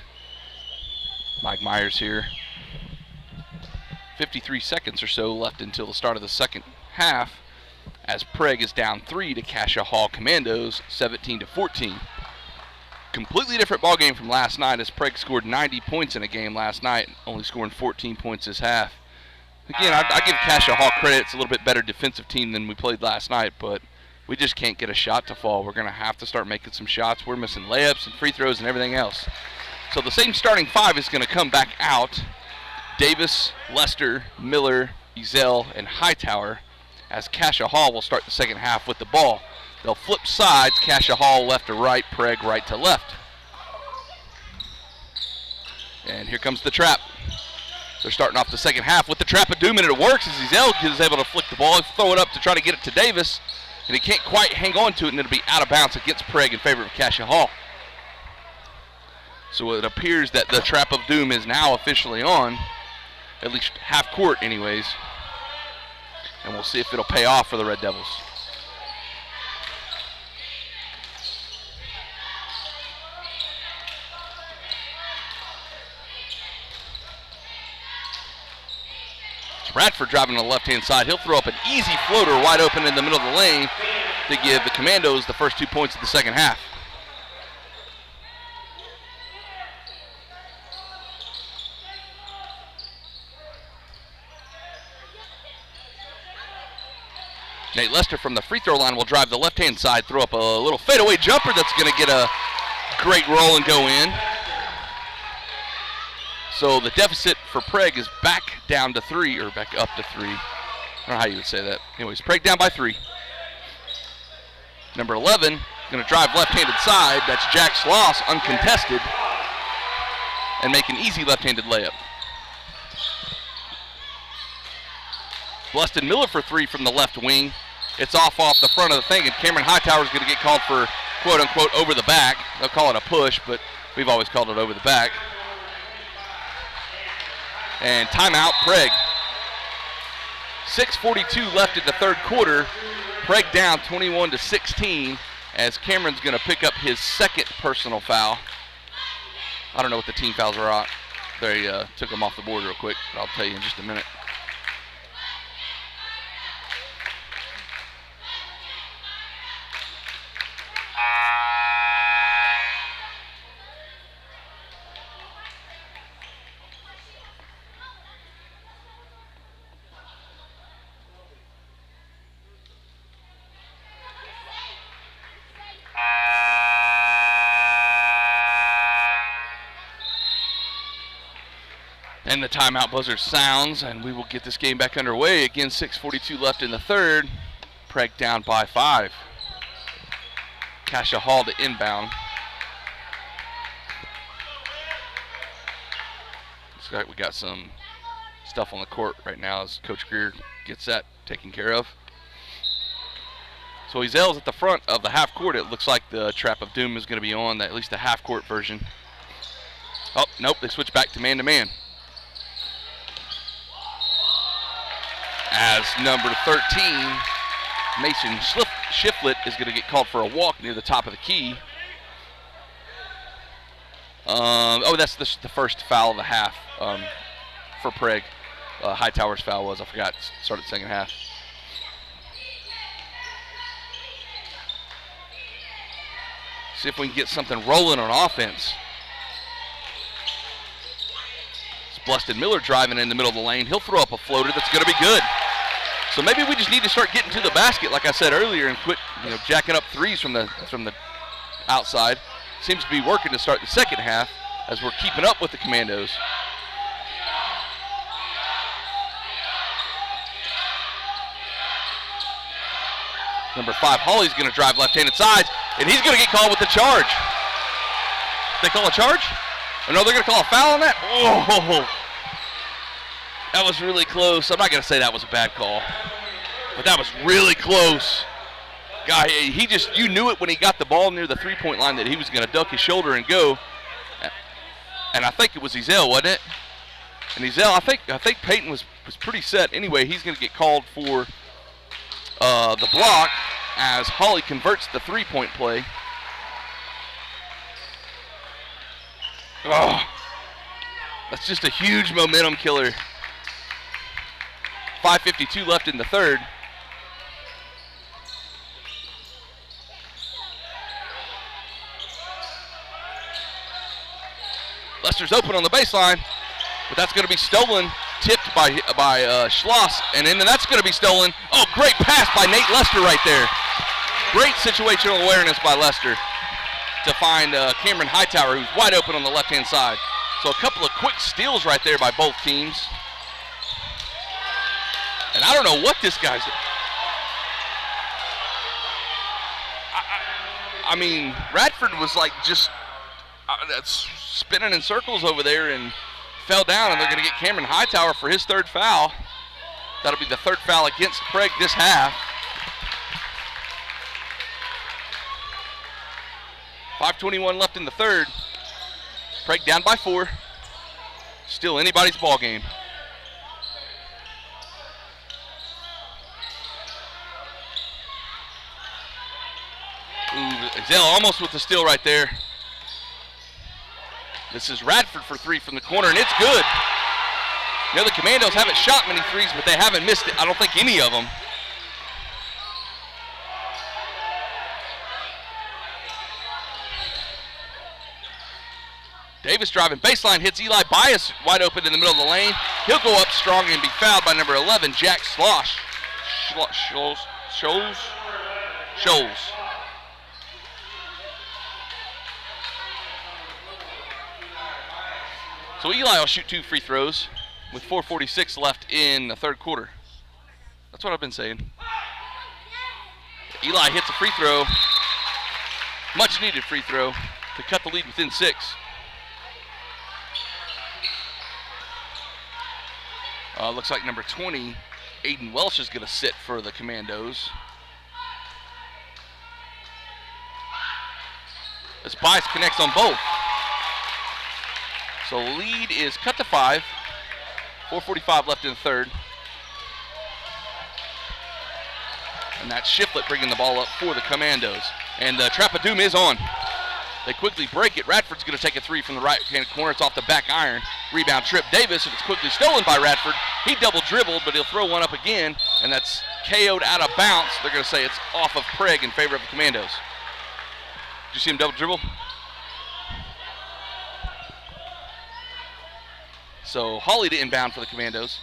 Mike Myers here. 53 seconds or so left until the start of the second half as Prague is down 3 to Cascia Hall Commandos, 17-14. Completely different ball game from last night as Prague scored 90 points in a game last night, only scoring 14 points this half. Again, I give Cascia Hall credit. It's a little bit better defensive team than we played last night, but we just can't get a shot to fall. We're going to have to start making some shots. We're missing layups and free throws and everything else. So the same starting five is going to come back out. Davis, Lester, Miller, Ezel, and Hightower, as Cascia Hall will start the second half with the ball. They'll flip sides, Cascia Hall left to right, Prague right to left. And here comes the trap. They're starting off the second half with the trap of doom, and it works as Ezel is able to flick the ball, throw it up to try to get it to Davis. And he can't quite hang on to it, and it'll be out of bounds against Prague in favor of Cascia Hall. So it appears that the trap of doom is now officially on, at least half court anyways. And we'll see if it'll pay off for the Red Devils. Bradford driving on the left-hand side. He'll throw up an easy floater wide open in the middle of the lane to give the Commandos the first 2 points of the second half. Nate Lester from the free throw line will drive the left-hand side, throw up a little fadeaway jumper that's going to get a great roll and go in. So the deficit for Prague is back down to 3, or back up to 3. I don't know how you would say that. Anyways, Prague down by 3. Number 11, going to drive left-handed side. That's Jack Sloss, uncontested, and make an easy left-handed layup. Bluston Miller for 3 from the left wing. It's off the front of the thing, and Cameron Hightower is going to get called for quote-unquote over the back. They'll call it a push, but we've always called it over the back. And timeout, Prague. 6:42 left in the third quarter. Prague down 21-16 as Cameron's going to pick up his second personal foul. I don't know what the team fouls are at. They took them off the board real quick, but I'll tell you in just a minute. And the timeout buzzer sounds, and we will get this game back underway. Again, 6:42 left in the third. Prague down by 5. Cascia Hall to inbound. Looks like we got some stuff on the court right now as Coach Greer gets that taken care of. So Ezel's at the front of the half court. It looks like the Trap of Doom is going to be on, at least the half court version. Oh, nope, they switch back to man-to-man. As number 13, Mason Shiflett, is going to get called for a walk near the top of the key. That's the first foul of the half for Prague. Hightower's foul was, I forgot, started second half. See if we can get something rolling on offense. It's Bluston Miller driving in the middle of the lane. He'll throw up a floater that's going to be good. So maybe we just need to start getting to the basket, like I said earlier, and quit, jacking up threes from the outside. Seems to be working to start the second half as we're keeping up with the Commandos. Number 5, Hawley's going to drive left-handed sides, and he's going to get called with the charge. They call a charge? Oh, no, they're going to call a foul on that? Oh, that was really close. I'm not going to say that was a bad call, but that was really close. Guy, you knew it when he got the ball near the three-point line that he was going to duck his shoulder and go. And I think it was Ezel, wasn't it? And Ezel, I think Peyton was pretty set. Anyway, he's going to get called for the block as Hawley converts the three-point play. Oh, that's just a huge momentum killer. 5:52 left in the third. Lester's open on the baseline, but that's going to be stolen, tipped by Schloss, and then that's going to be stolen. Oh, great pass by Nate Lester right there. Great situational awareness by Lester to find Cameron Hightower, who's wide open on the left-hand side. So a couple of quick steals right there by both teams. And I don't know what this guy's doing. I mean, Radford was like just spinning in circles over there and fell down, and they're going to get Cameron Hightower for his third foul. That'll be the third foul against Prague this half. 5:21 left in the third. Prague down by 4. Still anybody's ball game. Ooh, Ezel almost with the steal right there. This is Radford for 3 from the corner, and it's good. The Commandos haven't shot many threes, but they haven't missed it. I don't think any of them. Davis driving baseline, hits Eli Bias wide open in the middle of the lane. He'll go up strong and be fouled by number 11, Jack Scholes. So Eli will shoot 2 free throws with 4:46 left in the third quarter. That's what I've been saying. Eli hits a free throw, much needed free throw, to cut the lead within 6. Looks like number 20, Aiden Welsh, is going to sit for the Commandos. As Bias connects on both. So lead is cut to 5. 4:45 left in the third. And that's Shiflett bringing the ball up for the Commandos. And the Trap of Doom is on. They quickly break it. Radford's going to take a 3 from the right-hand corner. It's off the back iron. Rebound trip Davis, and it's quickly stolen by Radford. He double dribbled, but he'll throw one up again, and that's KO'd out of bounds. They're going to say it's off of Prague in favor of the Commandos. Did you see him double dribble? So Hawley to inbound for the Commandos.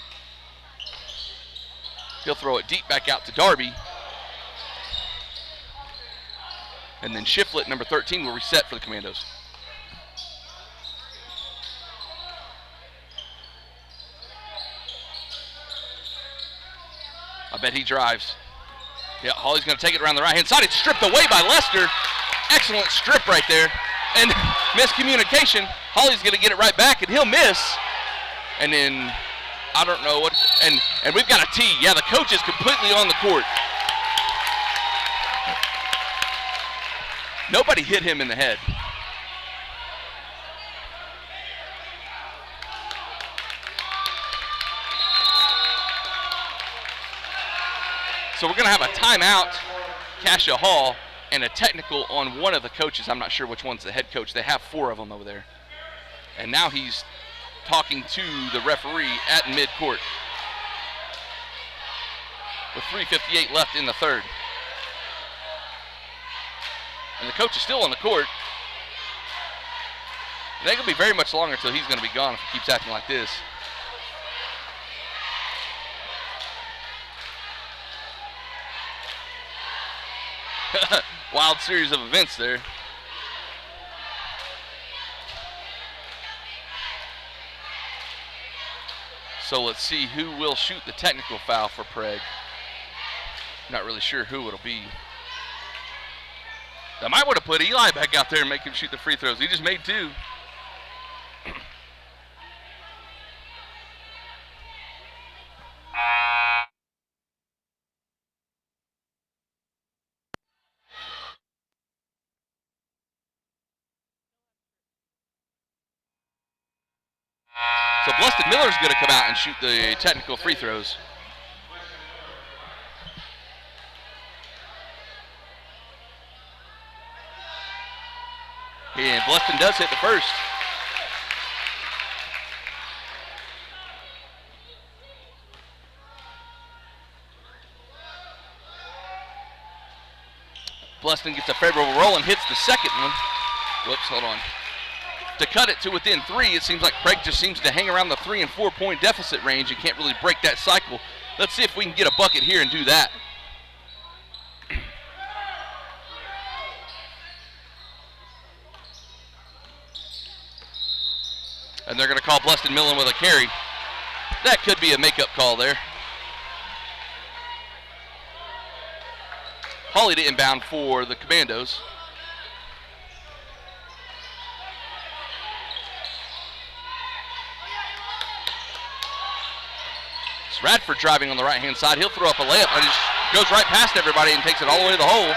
He'll throw it deep back out to Darby. And then Shiflett, number 13, will reset for the Commandos. I bet he drives. Yeah, Hawley's going to take it around the right-hand side. It's stripped away by Lester. Excellent strip right there. And miscommunication. Hawley's going to get it right back, and he'll miss. And then, I don't know what, and we've got a tee. Yeah, the coach is completely on the court. Nobody hit him in the head. So we're going to have a timeout, Cascia Hall, and a technical on one of the coaches. I'm not sure which one's the head coach. They have 4 of them over there. And now he's talking to the referee at midcourt with 3:58 left in the third. And the coach is still on the court. It ain't going to be very much longer until he's going to be gone if he keeps acting like this. Wild series of events there. So let's see who will shoot the technical foul for Prague. Not really sure who it'll be. I might want to put Eli back out there and make him shoot the free throws. He just made 2. So Blessed Miller's going to come out and shoot the technical free throws. And Bleston does hit the first. Bleston gets a favorable roll and hits the second one. Whoops, hold on. To cut it to within 3, it seems like Prague just seems to hang around the 3 and 4 point deficit range and can't really break that cycle. Let's see if we can get a bucket here and do that. And they're going to call Bleston Millen with a carry. That could be a makeup call there. Hawley to inbound for the Commandos. It's Radford driving on the right-hand side. He'll throw up a layup and just goes right past everybody and takes it all the way to the hole.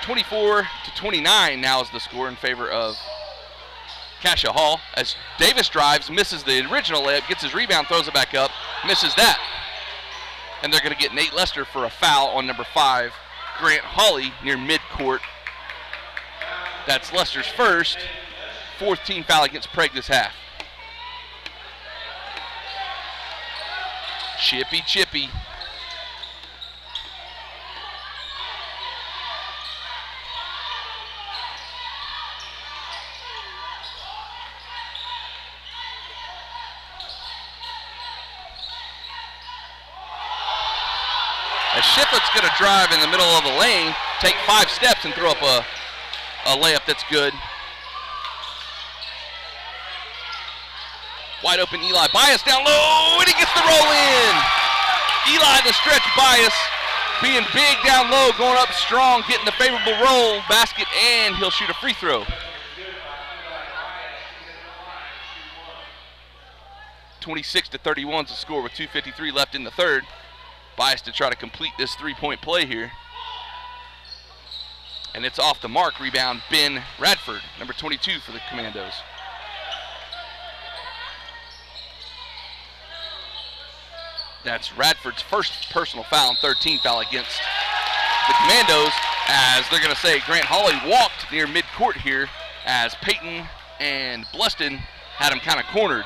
24-29 now is the score in favor of Cascia Hall, as Davis drives, misses the original layup, gets his rebound, throws it back up, misses that. And they're going to get Nate Lester for a foul on number 5, Grant Hawley, near midcourt. That's Lester's first, 4th team foul against Prague this half. Chippy, chippy. As Shiflett's going to drive in the middle of the lane, take 5 steps and throw up a layup that's good. Wide open Eli Bias down low, and he gets the roll in. Eli the stretch Bias, being big down low, going up strong, getting the favorable roll, basket, and he'll shoot a free throw. 26-31 is the score with 2:53 left in the third. Bias to try to complete this 3-point play here. And it's off the mark. Rebound, Ben Radford, number 22 for the Commandos. That's Radford's first personal foul and 13th foul against the Commandos, as they're going to say Grant Hawley walked near midcourt here, as Peyton and Bleston had him kind of cornered.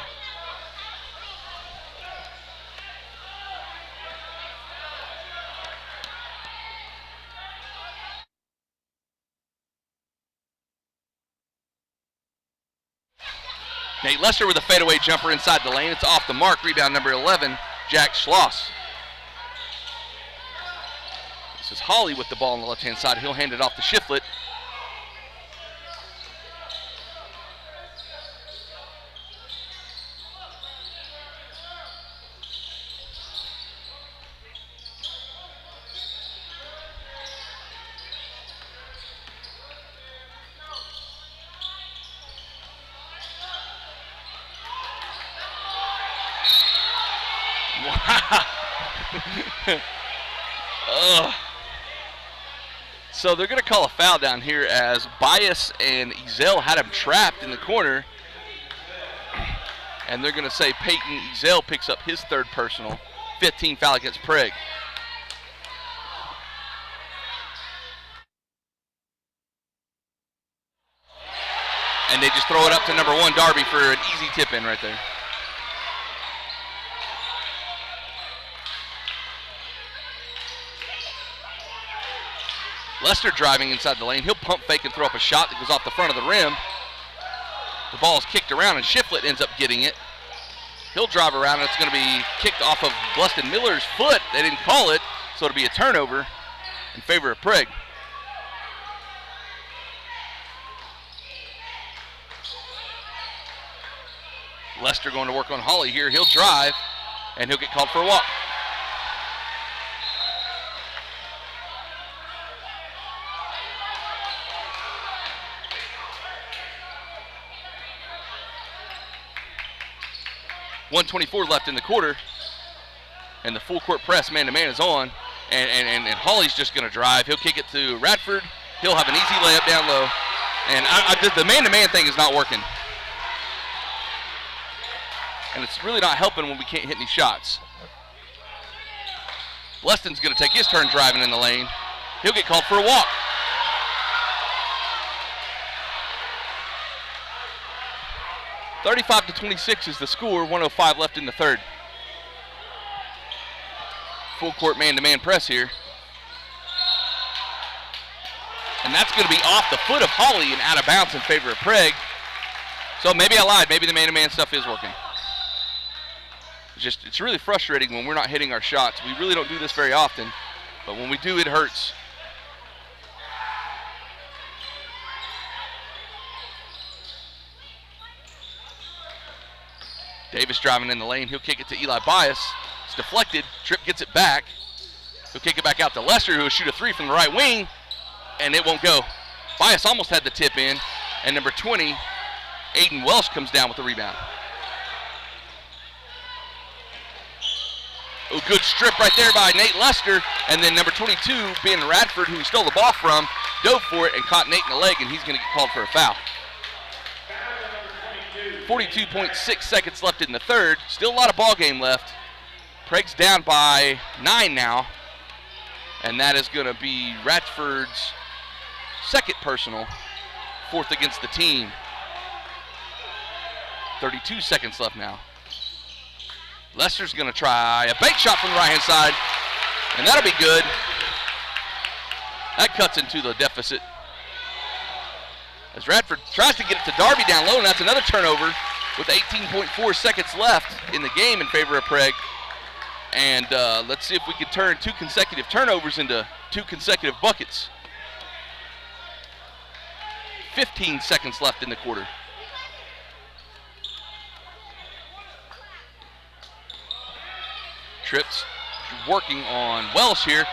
Nate Lester with a fadeaway jumper inside the lane. It's off the mark. Rebound number 11, Jack Schloss. This is Hawley with the ball on the left-hand side. He'll hand it off to Shiflett. Wow. So they're going to call a foul down here as Bias and Ezel had him trapped in the corner. And they're going to say Peyton Ezel picks up his third personal. 15 foul against Prague. And they just throw it up to number 1, Darby, for an easy tip-in right there. Lester driving inside the lane. He'll pump fake and throw up a shot that goes off the front of the rim. The ball is kicked around, and Shiflett ends up getting it. He'll drive around, and it's going to be kicked off of Bleston Miller's foot. They didn't call it, so it'll be a turnover in favor of Prague. Lester going to work on Hawley here. He'll drive, and he'll get called for a walk. .124 left in the quarter, and the full court press man-to-man is on, and Hawley's just going to drive. He'll kick it to Radford. He'll have an easy layup down low, and the man-to-man thing is not working. And it's really not helping when we can't hit any shots. Bleston's going to take his turn driving in the lane. He'll get called for a walk. (35-26) is the score, 1:05 left in the third. Full court man-to-man press here. And that's going to be off the foot of Hawley and out of bounds in favor of Prague. So maybe I lied. Maybe the man-to-man stuff is working. It's really frustrating when we're not hitting our shots. We really don't do this very often, but when we do, it hurts. Davis driving in the lane. He'll kick it to Eli Bias. It's deflected. Tripp gets it back. He'll kick it back out to Lester, who will shoot a 3 from the right wing, and it won't go. Bias almost had the tip in, and number 20, Aiden Welsh, comes down with the rebound. Oh, good strip right there by Nate Lester, and then number 22, Ben Radford, who he stole the ball from, dove for it and caught Nate in the leg, and he's going to get called for a foul. 42.6 seconds left in the third. Still a lot of ball game left. Prague's down by 9 now, and that is going to be Radford's second personal, 4th against the team. 32 seconds left now. Lester's going to try a bank shot from the right-hand side, and that'll be good. That cuts into the deficit. As Radford tries to get it to Darby down low, and that's another turnover with 18.4 seconds left in the game in favor of Prague. And let's see if we can turn 2 consecutive turnovers into 2 consecutive buckets. 15 seconds left in the quarter. Tripp's working on Welsh here.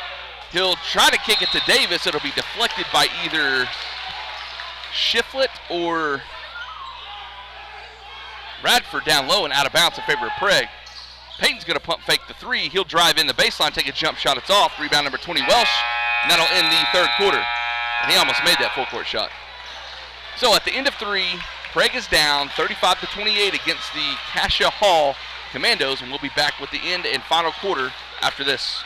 He'll try to kick it to Davis. It'll be deflected by either Shiflett or Radford down low and out of bounds in favor of Prague. Peyton's going to pump fake the 3. He'll drive in the baseline, take a jump shot. It's off. Rebound number 20, Welsh. And that'll end the third quarter. And he almost made that full court shot. So at the end of 3, Prague is down 35-28 against the Cascia Hall Commandos, and we'll be back with the end and final quarter after this.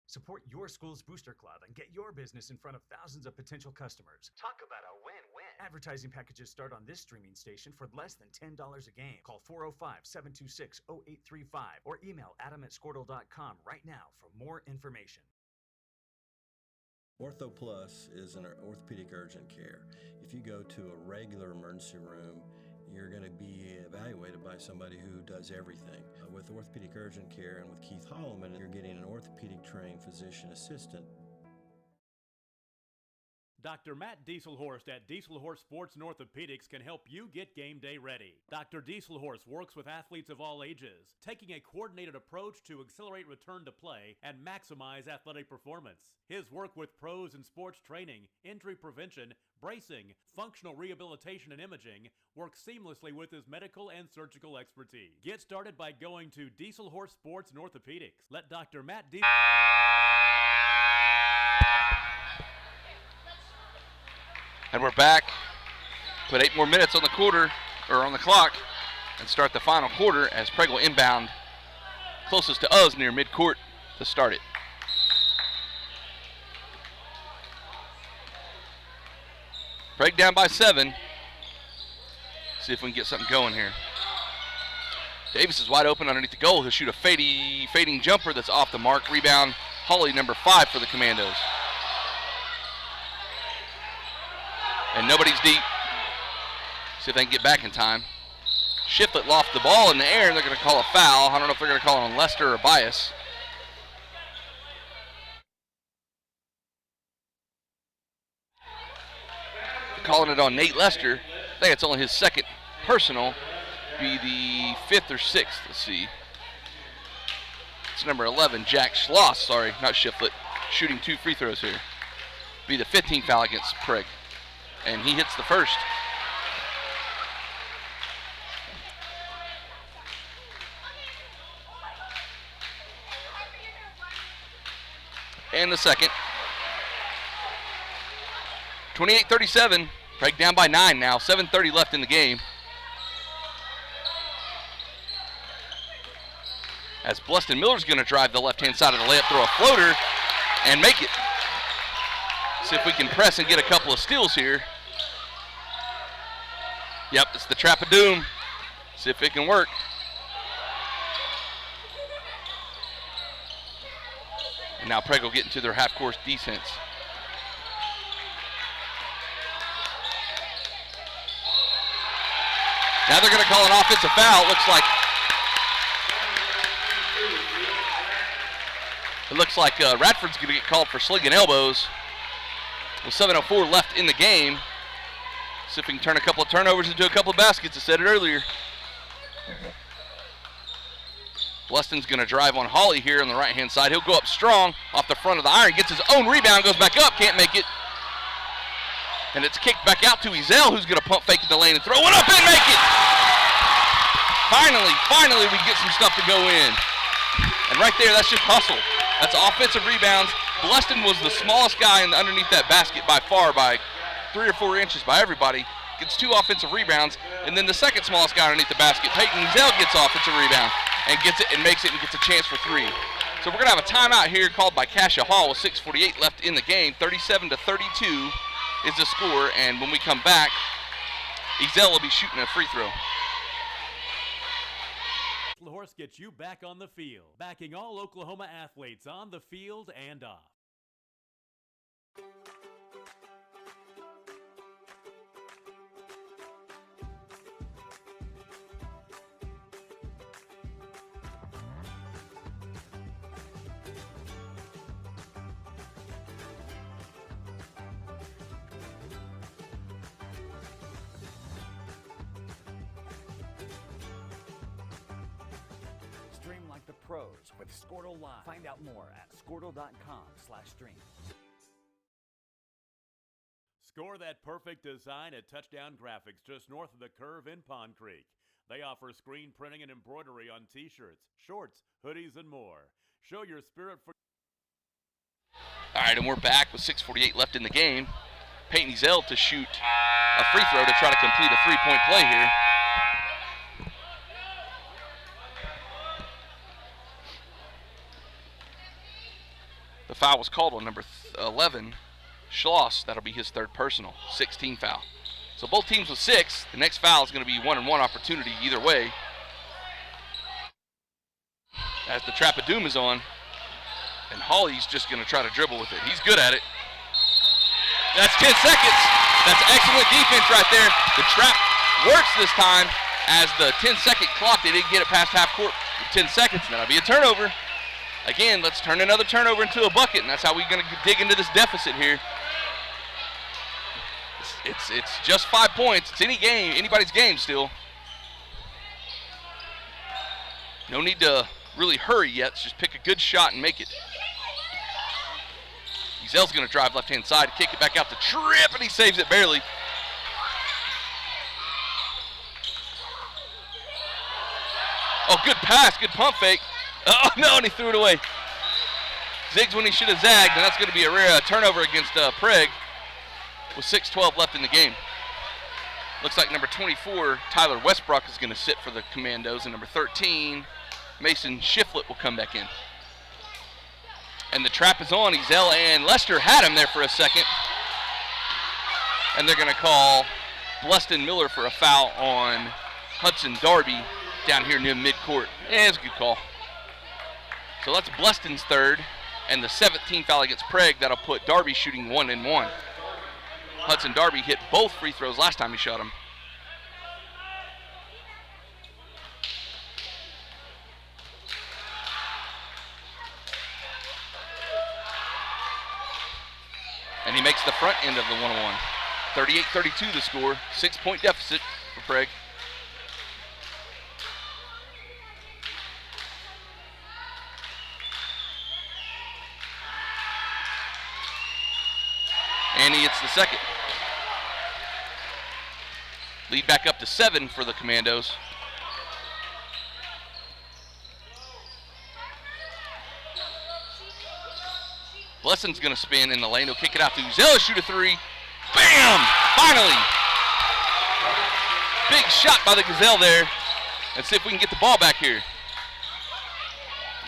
Support your school's booster club and get your business in front of thousands of potential customers. Talk about a win-win. Advertising packages start on this streaming station for less than $10 a game. Call 405-726-0835 or email adam@squirtle.com right now for more information. Ortho Plus is an orthopedic urgent care. If you go to a regular emergency room, you're going to be evaluated by somebody who does everything. With orthopedic urgent care and with Keith Holloman, you're getting an orthopedic trained physician assistant. Dr. Matt Dieselhorst at Dieselhorst Sports and Orthopedics can help you get game day ready. Dr. Dieselhorst works with athletes of all ages, taking a coordinated approach to accelerate return to play and maximize athletic performance. His work with pros in sports training, injury prevention, bracing, functional rehabilitation, and imaging works seamlessly with his medical and surgical expertise. Get started by going to Dieselhorst Sports and Orthopedics. Let Dr. Matt And we're back. Put 8 more minutes on the quarter, or on the clock, and start the final quarter as Prague will inbound closest to us near midcourt to start it. Prague down by 7. See if we can get something going here. Davis is wide open underneath the goal. He'll shoot a fading jumper that's off the mark. Rebound, Hawley, number 5 for the Commandos. And nobody's deep. See if they can get back in time. Shiflett loft the ball in the air, and they're going to call a foul. I don't know if they're going to call it on Lester or Bias. Calling it on Nate Lester. I think it's only his second personal. Be the 5th or 6th. Let's see. It's number 11, Jack Schloss. Sorry, not Shiflett. Shooting 2 free throws here. Be the 15th foul against Prague. And he hits the first. And the second. 28-37. Prague down by 9 now. 7:30 left in the game. As Bluston Miller's going to drive the left-hand side of the layup, throw a floater, and make it. See if we can press and get a couple of steals here. Yep, it's the trap of doom. See if it can work. And now Prague will get into their half-court defense. Now they're going to call an offensive foul. It looks like Radford's going to get called for slinging elbows. With 7:04 left in the game. See if we can turn a couple of turnovers into a couple of baskets. I said it earlier. Bluston's going to drive on Hawley here on the right-hand side. He'll go up strong off the front of the iron. Gets his own rebound, goes back up, can't make it. And it's kicked back out to Ezel, who's going to pump fake in the lane and throw it up and make it. Finally we get some stuff to go in. And right there, that's just hustle. That's offensive rebounds. Bluston was the smallest guy underneath that basket by far, by 3 or 4 inches by everybody. Gets 2 offensive rebounds, and then the second smallest guy underneath the basket, Peyton Ezel, gets offensive rebound and gets it and makes it and gets a chance for 3. So we're gonna have a timeout here called by Cascia Hall with 6:48 left in the game. 37-32 is the score, and when we come back, Ezel will be shooting a free throw. Horse gets you back on the field, backing all Oklahoma athletes on the field and off. Stream like the pros with Squirtle Live. Find out more at squirtle.com/stream. Score that perfect design at Touchdown Graphics just north of the curve in Pond Creek. They offer screen printing and embroidery on t-shirts, shorts, hoodies, and more. Show your spirit for... All right, and we're back with 6:48 left in the game. Peyton Ezel to shoot a free throw to try to complete a 3-point play here. The foul was called on number 11, Schloss. That'll be his 3rd personal, 16 foul. So both teams with 6. The next foul is going to be 1-and-1 opportunity either way. As the trap of doom is on, and Hawley's just going to try to dribble with it. He's good at it. That's 10 seconds. That's excellent defense right there. The trap works this time as the 10-second clock. They didn't get it past half court with 10 seconds, and that'll be a turnover. Again, let's turn another turnover into a bucket, and that's how we're going to dig into this deficit here. It's just 5 points. It's anybody's game still. No need to really hurry yet. Let's just pick a good shot and make it. Ezel's going to drive left-hand side, kick it back out to Tripp, and he saves it barely. Oh, good pass, good pump fake. Oh, no, and he threw it away. Zigs when he should have zagged, and that's going to be a rare turnover against Prague with 6:12 left in the game. Looks like number 24, Tyler Westbrook, is going to sit for the Commandos, and number 13, Mason Shiflett, will come back in. And the trap is on. Ezel and Lester had him there for a second. And they're going to call Bleston Miller for a foul on Hudson Darby down here near midcourt. Yeah, it's a good call. So that's Bleston's third, and the 17th foul against Prague. That'll put Darby shooting 1-1. Hudson Darby hit both free throws last time he shot them. And he makes the front end of the 1-1. 38-32 the score. 6-point deficit for Prague. And he hits the second. Lead back up to 7 for the Commandos. Blessing's going to spin in the lane. He'll kick it out to Ezel, shoot a three. Bam! Finally! Big shot by the Gazelle there. Let's see if we can get the ball back here.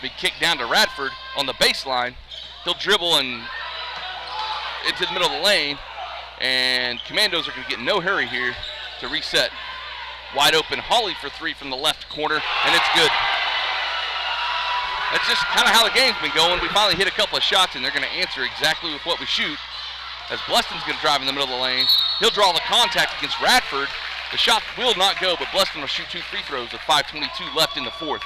Big kick down to Radford on the baseline. He'll dribble and into the middle of the lane. And Commandos are going to get no hurry here to reset. Wide open Hawley for three from the left corner, and it's good. That's just kind of how the game's been going. We finally hit a couple of shots, and they're going to answer exactly with what we shoot. As Bleston's going to drive in the middle of the lane. He'll draw the contact against Radford. The shot will not go, but Bleston will shoot 2 free throws with 5:22 left in the fourth.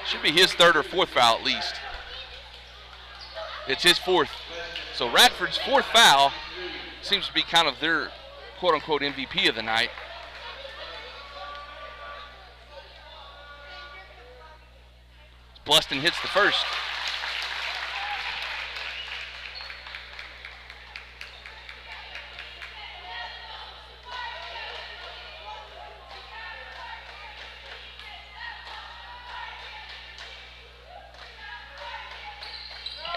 Should be his third or fourth foul at least. It's his fourth. So Radford's fourth foul seems to be kind of their quote-unquote MVP of the night. Bleston hits the first.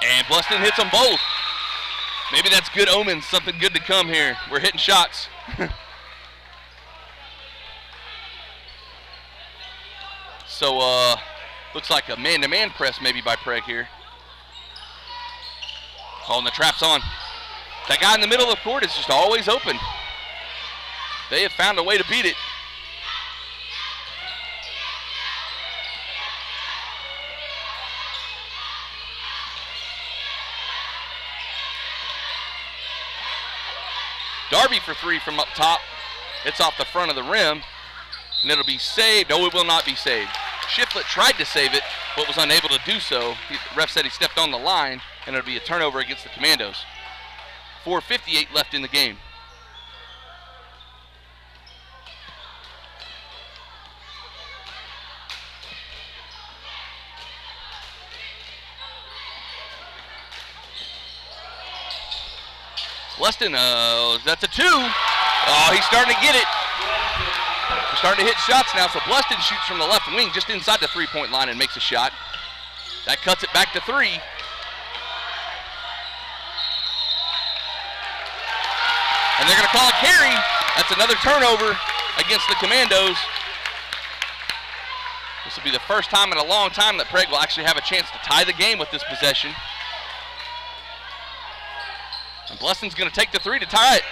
And Bleston hits them both. Maybe that's good omens, something good to come here. We're hitting shots. So, looks like a man-to-man press maybe by Prague here. Oh, and the trap's on. That guy in the middle of the court is just always open. They have found a way to beat it. Darby for three from up top. It's off the front of the rim, and it'll be saved. No, it will not be saved. Shiflett tried to save it, but was unable to do so. The ref said he stepped on the line, and it'll be a turnover against the Commandos. 4:58 left in the game. Bleston, that's a 2. Oh, he's starting to get it. We're starting to hit shots now, so Bleston shoots from the left wing just inside the three-point line and makes a shot. That cuts it back to 3. And they're going to call a carry. That's another turnover against the Commandos. This will be the first time in a long time that Prague will actually have a chance to tie the game with this possession. And Bleston's going to take the 3 to tie it.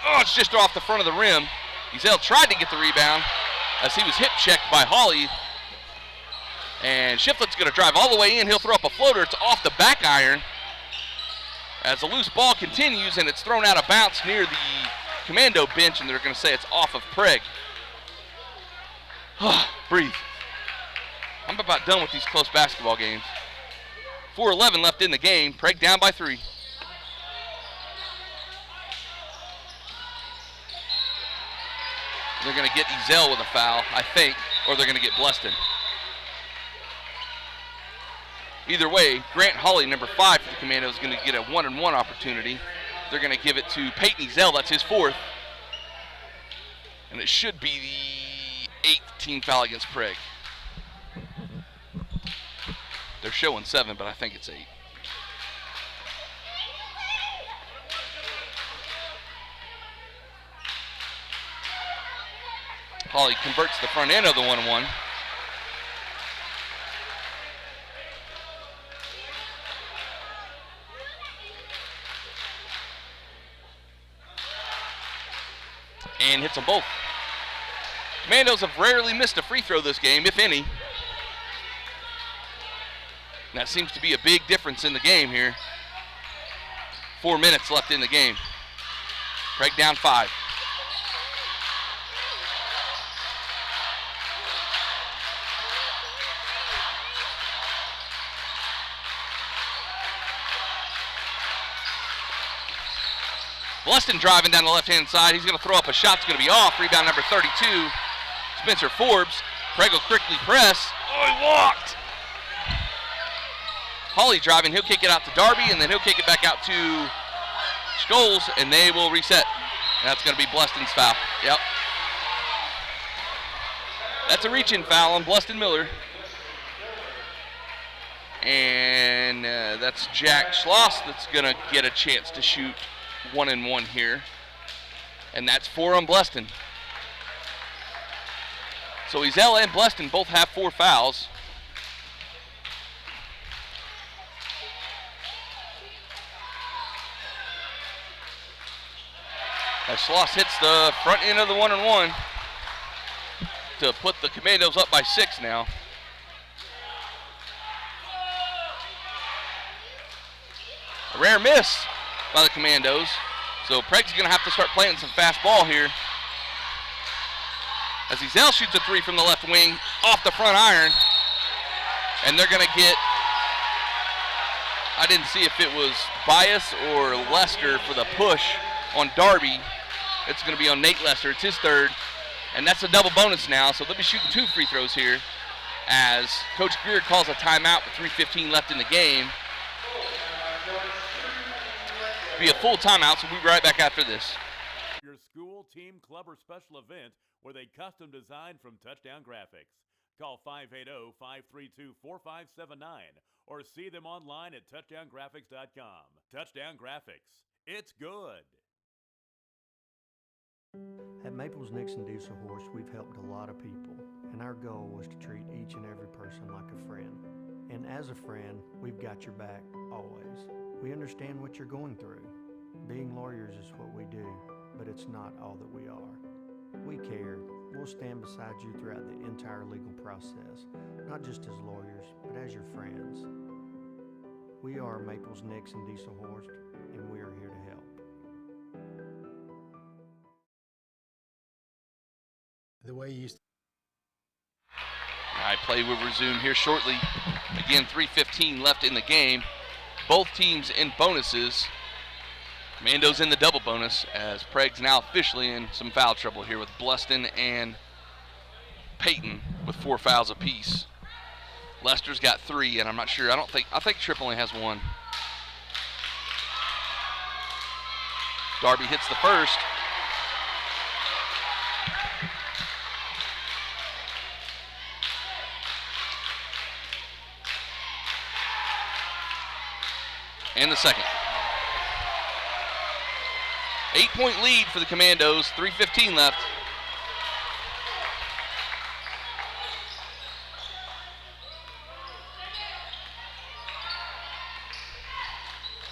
Oh, it's just off the front of the rim. Ezel tried to get the rebound as he was hip checked by Hawley. And Shiflett's going to drive all the way in. He'll throw up a floater. It's off the back iron. As the loose ball continues, and it's thrown out of bounds near the Commando bench, and they're going to say it's off of Prague. Breathe. I'm about done with these close basketball games. 4:11 left in the game. Prague down by 3. They're going to get Ezell with a foul, I think, or they're going to get Bleston. Either way, Grant Hawley, number 5 for the Commandos, is going to get a 1-and-1 opportunity. They're going to give it to Peyton Ezell. That's his 4th. And it should be the 8th team foul against Prague. They're showing 7, but I think it's 8. Hawley converts the front end of the 1-and-1. And hits them both. Commandos have rarely missed a free throw this game, if any. And that seems to be a big difference in the game here. 4 minutes left in the game. Craig down 5. Bleston driving down the left-hand side. He's going to throw up a shot. It's going to be off. Rebound number 32, Spencer Forbes. Craig will quickly press. Oh, he walked. Hawley driving. He'll kick it out to Darby, and then he'll kick it back out to Scholes, and they will reset. And that's going to be Bleston's foul. Yep. That's a reach-in foul on Bleston Miller. And that's Jack Schloss that's going to get a chance to shoot 1-and-1 here. And that's 4 on Bleston. So Ezell and Bleston both have 4 fouls. As Schloss hits the front end of the 1-and-1 to put the Commandos up by 6 now. A rare miss by the Commandos. So Prague's going to have to start playing some fast ball here. As Ezell shoots a 3 from the left wing off the front iron. And they're going to get, I didn't see if it was Bias or Lester for the push on Darby. It's going to be on Nate Lester. It's his 3rd. And that's a double bonus now. So they'll be shooting 2 free throws here as Coach Greer calls a timeout with 3:15 left in the game. Be a full timeout, so we'll be right back after this. Your school, team, club, or special event with a custom design from Touchdown Graphics. Call 580-532-4579 or see them online at touchdowngraphics.com. Touchdown Graphics. It's good. At Maples Nixon Diesel Horse, we've helped a lot of people, and our goal was to treat each and every person like a friend. And as a friend, we've got your back always. We understand what you're going through. Being lawyers is what we do, but it's not all that we are. We care. We'll stand beside you throughout the entire legal process, not just as lawyers, but as your friends. We are Maples Nixon Diesel Horse, and we are here to help. The way you used to. All right, play will resume here shortly. Again, 3:15 left in the game. Both teams in bonuses. Commandos in the double bonus as Prague's now officially in some foul trouble here with Bleston and Peyton with 4 fouls apiece. Lester's got 3, and I'm not sure. I think Tripp only has 1. Darby hits the first. And the second. 8-point lead for the Commandos, 3:15 left.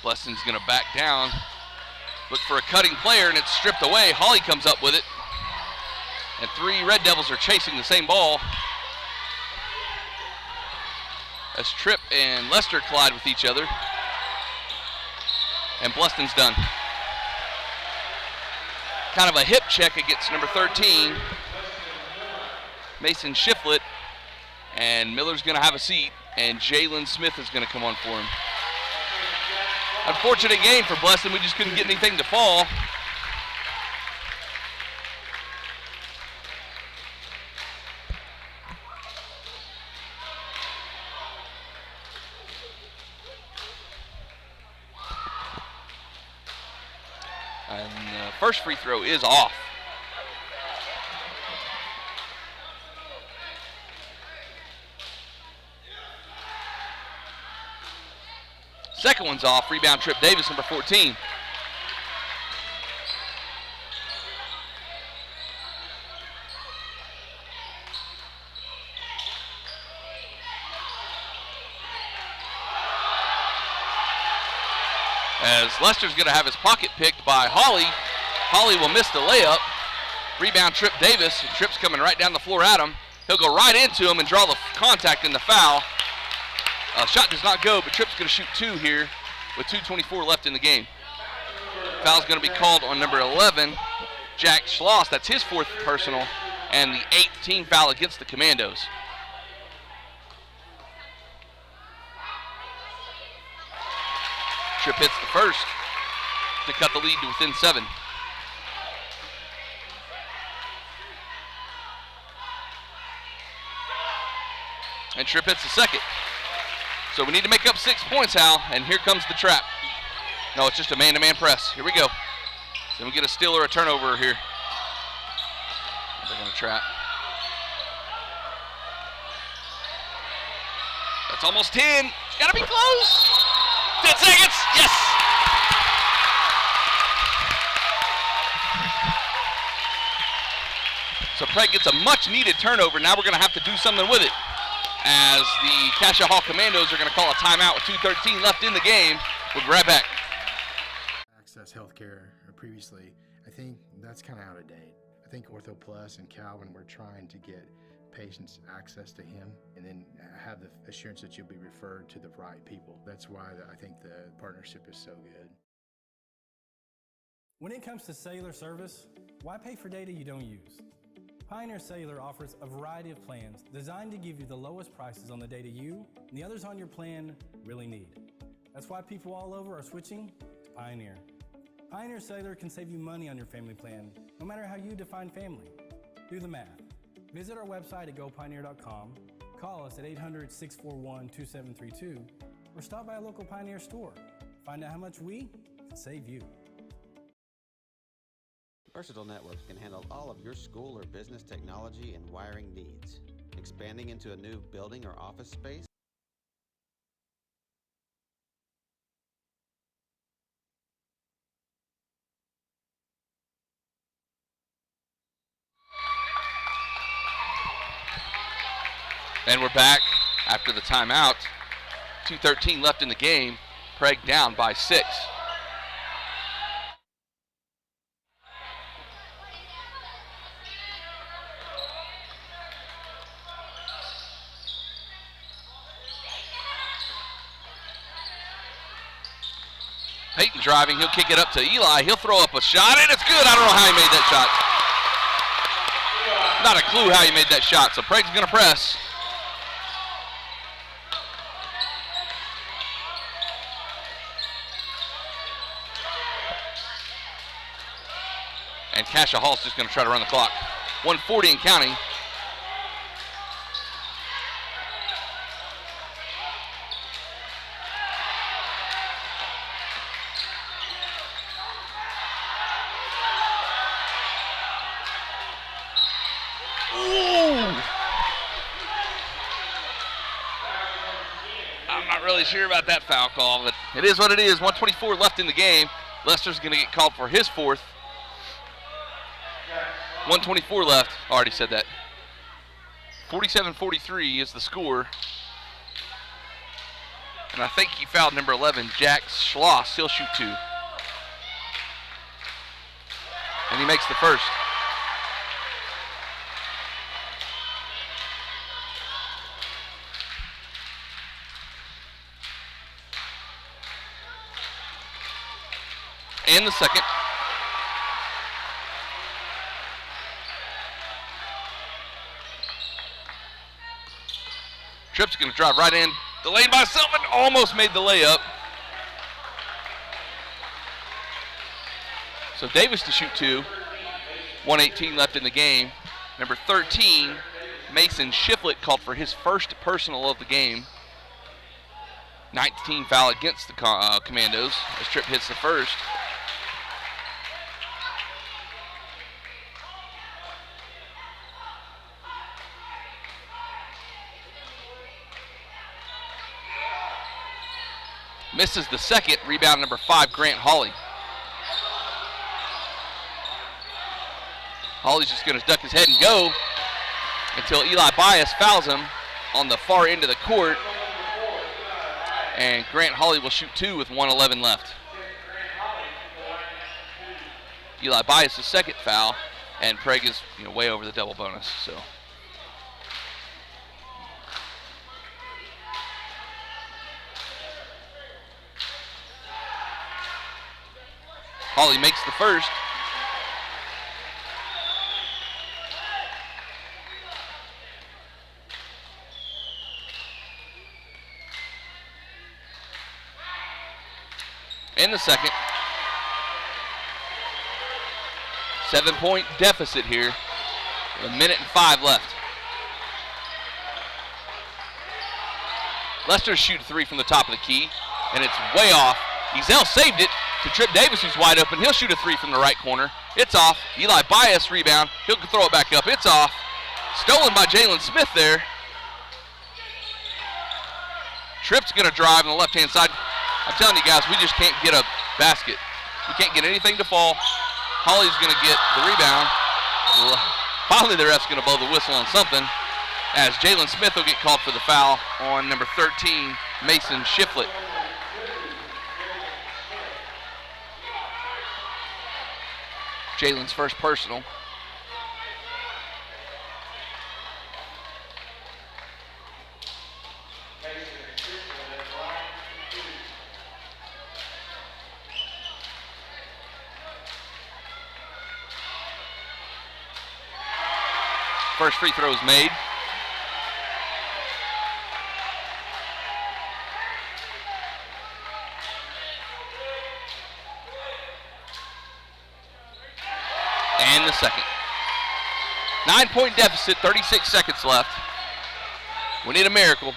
Bleston's gonna back down. Look for a cutting player, and it's stripped away. Hawley comes up with it. And 3 Red Devils are chasing the same ball. As Tripp and Lester collide with each other. And Bleston's done. Kind of a hip check against number 13, Mason Shiflett, and Miller's going to have a seat, and Jalen Smith is going to come on for him. Unfortunate game for Bleston. We just couldn't get anything to fall. First free throw is off. Second one's off. Rebound, Trip Davis, number 14. As Lester's going to have his pocket picked by Hawley. Hawley will miss the layup. Rebound, Trip Davis. Tripp's coming right down the floor at him. He'll go right into him and draw the contact in the foul. Shot does not go, but Tripp's going to shoot two here with 2:24 left in the game. Foul's going to be called on number 11, Jack Schloss. That's his fourth personal, and the 8th team foul against the Commandos. Tripp hits the first to cut the lead to within 7. And Tripp hits the second. So we need to make up 6 points, Hal, and here comes the trap. No, it's just a man-to-man press. Here we go. Then we get a steal or a turnover here. They're going to trap. That's almost 10. It's got to be close. 10 seconds. Yes. So Prague gets a much-needed turnover. Now we're going to have to do something with it, as the Cascia Hall Commandos are going to call a timeout with 2:13 left in the game. We'll be right back. Access healthcare previously, I think that's kind of out of date. I think Ortho Plus and Calvin were trying to get patients access to him and then have the assurance that you'll be referred to the right people. That's why I think the partnership is so good. When it comes to cellular service, why pay for data you don't use? Pioneer Cellular offers a variety of plans designed to give you the lowest prices on the data you and the others on your plan really need. That's why people all over are switching to Pioneer. Pioneer Cellular can save you money on your family plan, no matter how you define family. Do the math. Visit our website at gopioneer.com, call us at 800-641-2732, or stop by a local Pioneer store. Find out how much we can save you. Versatile Networks can handle all of your school or business technology and wiring needs. Expanding into a new building or office space? And we're back after the timeout. 2:13 left in the game. Prague down by 6. Peyton driving, he'll kick it up to Eli. He'll throw up a shot, and it's good. I don't know how he made that shot. Not a clue how he made that shot, so Prague's going to press. And Cascia Hall's just going to try to run the clock. 1:40 and counting. I'm not really sure about that foul call, but it is what it is. 1:24 left in the game. Lester's going to get called for his fourth. 1:24 left. Already said that. 47-43 is the score. And I think he fouled number 11, Jack Schloss. He'll shoot 2. And he makes the first. And the second. Tripp's going to drive right in the lane by himself and almost made the layup. So Davis to shoot 2. 1:18 left in the game. Number 13, Mason Shiflett, called for his first personal of the game. 19 foul against the Commandos as Tripp hits the first. Misses the second. Rebound number 5, Grant Hawley. Hawley's just going to duck his head and go until Eli Bias fouls him on the far end of the court. And Grant Hawley will shoot 2 with 1:11 left. Eli Bias' second foul, and Prague is way over the double bonus. So Hawley makes the first. In the second. 7-point deficit here. 1 minute and 5 left. Lester's shooting 3 from the top of the key, and it's way off. Ezel saved it to Trip Davis, who's wide open. He'll shoot a 3 from the right corner. It's off. Eli Bias rebound. He'll throw it back up. It's off. Stolen by Jalen Smith there. Tripp's going to drive on the left-hand side. I'm telling you guys, we just can't get a basket. We can't get anything to fall. Hawley's going to get the rebound. Finally, the ref's going to blow the whistle on something, as Jalen Smith will get called for the foul on number 13, Mason Shiflett. Jalen's first personal. First free throw is made. And the second. 9-point deficit, 36 seconds left. We need a miracle.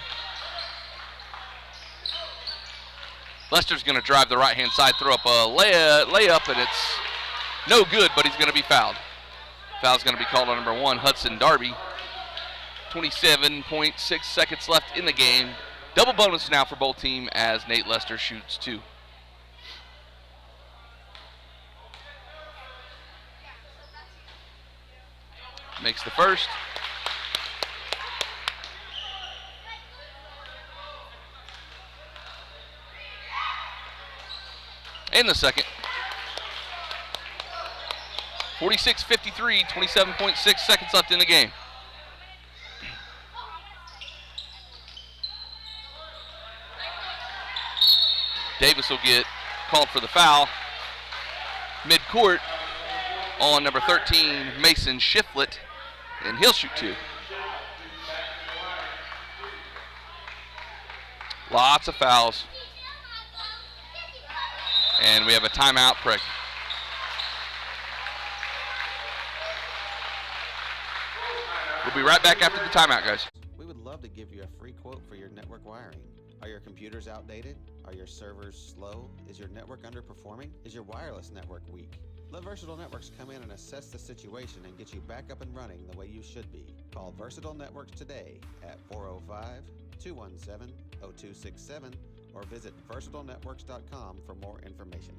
Lester's going to drive the right-hand side, throw up a layup, and it's no good, but he's going to be fouled. Foul's going to be called on number 1, Hudson Darby. 27.6 seconds left in the game. Double bonus now for both teams as Nate Lester shoots 2. Makes the first. And the second. 46-53, 27.6 seconds left in the game. Davis will get called for the foul. Mid-court on number 13, Mason Shiflett, and he'll shoot 2. Lots of fouls. And we have a timeout, Prague. We'll be right back after the timeout, guys. We would love to give you a free quote for your network wiring. Are your computers outdated? Are your servers slow? Is your network underperforming? Is your wireless network weak? Let Versatile Networks come in and assess the situation and get you back up and running the way you should be. Call Versatile Networks today at 405-217-0267 or visit versatilenetworks.com for more information.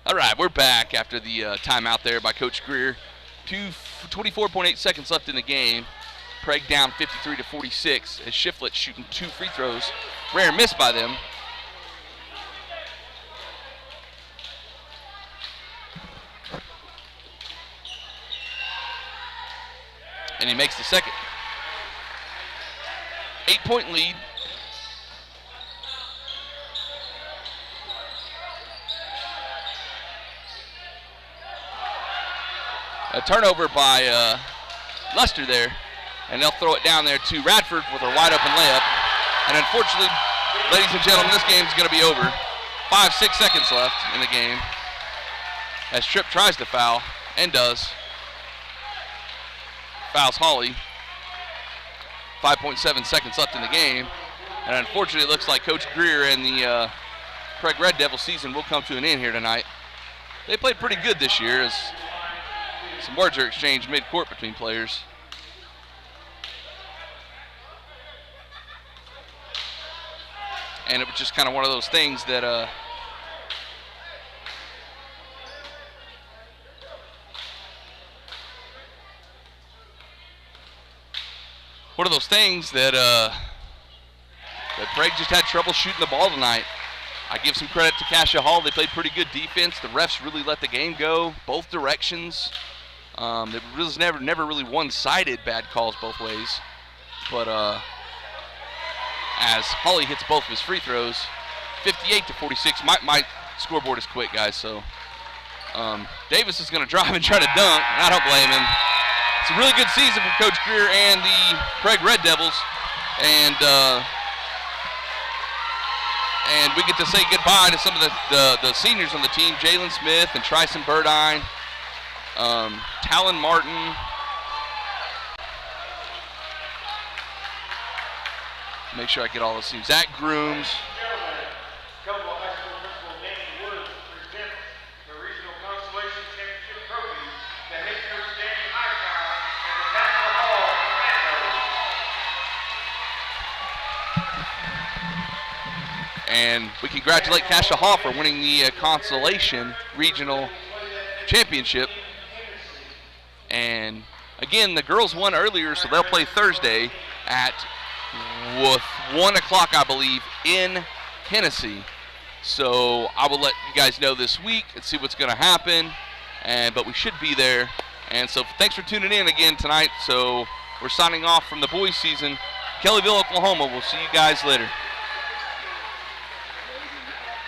All right, we're back after the timeout there by Coach Greer. 24.8 seconds left in the game. Prague down 53-46 as Shiflett shooting 2 free throws. Rare miss by them. And he makes the second. 8-point lead. A turnover by Luster there, and they'll throw it down there to Radford with a wide open layup. And unfortunately, ladies and gentlemen, this game is going to be over. 5-6 seconds left in the game as Tripp tries to foul and does. Fouls Hawley. 5.7 seconds left in the game. And unfortunately, it looks like Coach Greer and the Prague Red Devil season will come to an end here tonight. They played pretty good this year as some words are exchanged mid-court between players. And it was just kind of one of those things that that Prague just had trouble shooting the ball tonight. I give some credit to Cascia Hall. They played pretty good defense. The refs really let the game go both directions. There was never really one-sided bad calls both ways. But as Hawley hits both of his free throws, 58-46. My scoreboard is quick, guys. So Davis is going to drive and try to dunk. I don't blame him. It's a really good season for Coach Greer and the Prague Red Devils. And we get to say goodbye to some of the seniors on the team, Jalen Smith and Tryson Burdine, Talon Martin, make sure I get all those teams, Zach Grooms. And we congratulate Cascia Hall for winning the Consolation Regional Championship. And again, the girls won earlier, so they'll play Thursday at 1 o'clock, I believe, in Hennessy. So I will let you guys know this week and see what's going to happen. But we should be there. And so thanks for tuning in again tonight. So we're signing off from the boys season. Kellyville, Oklahoma. We'll see you guys later.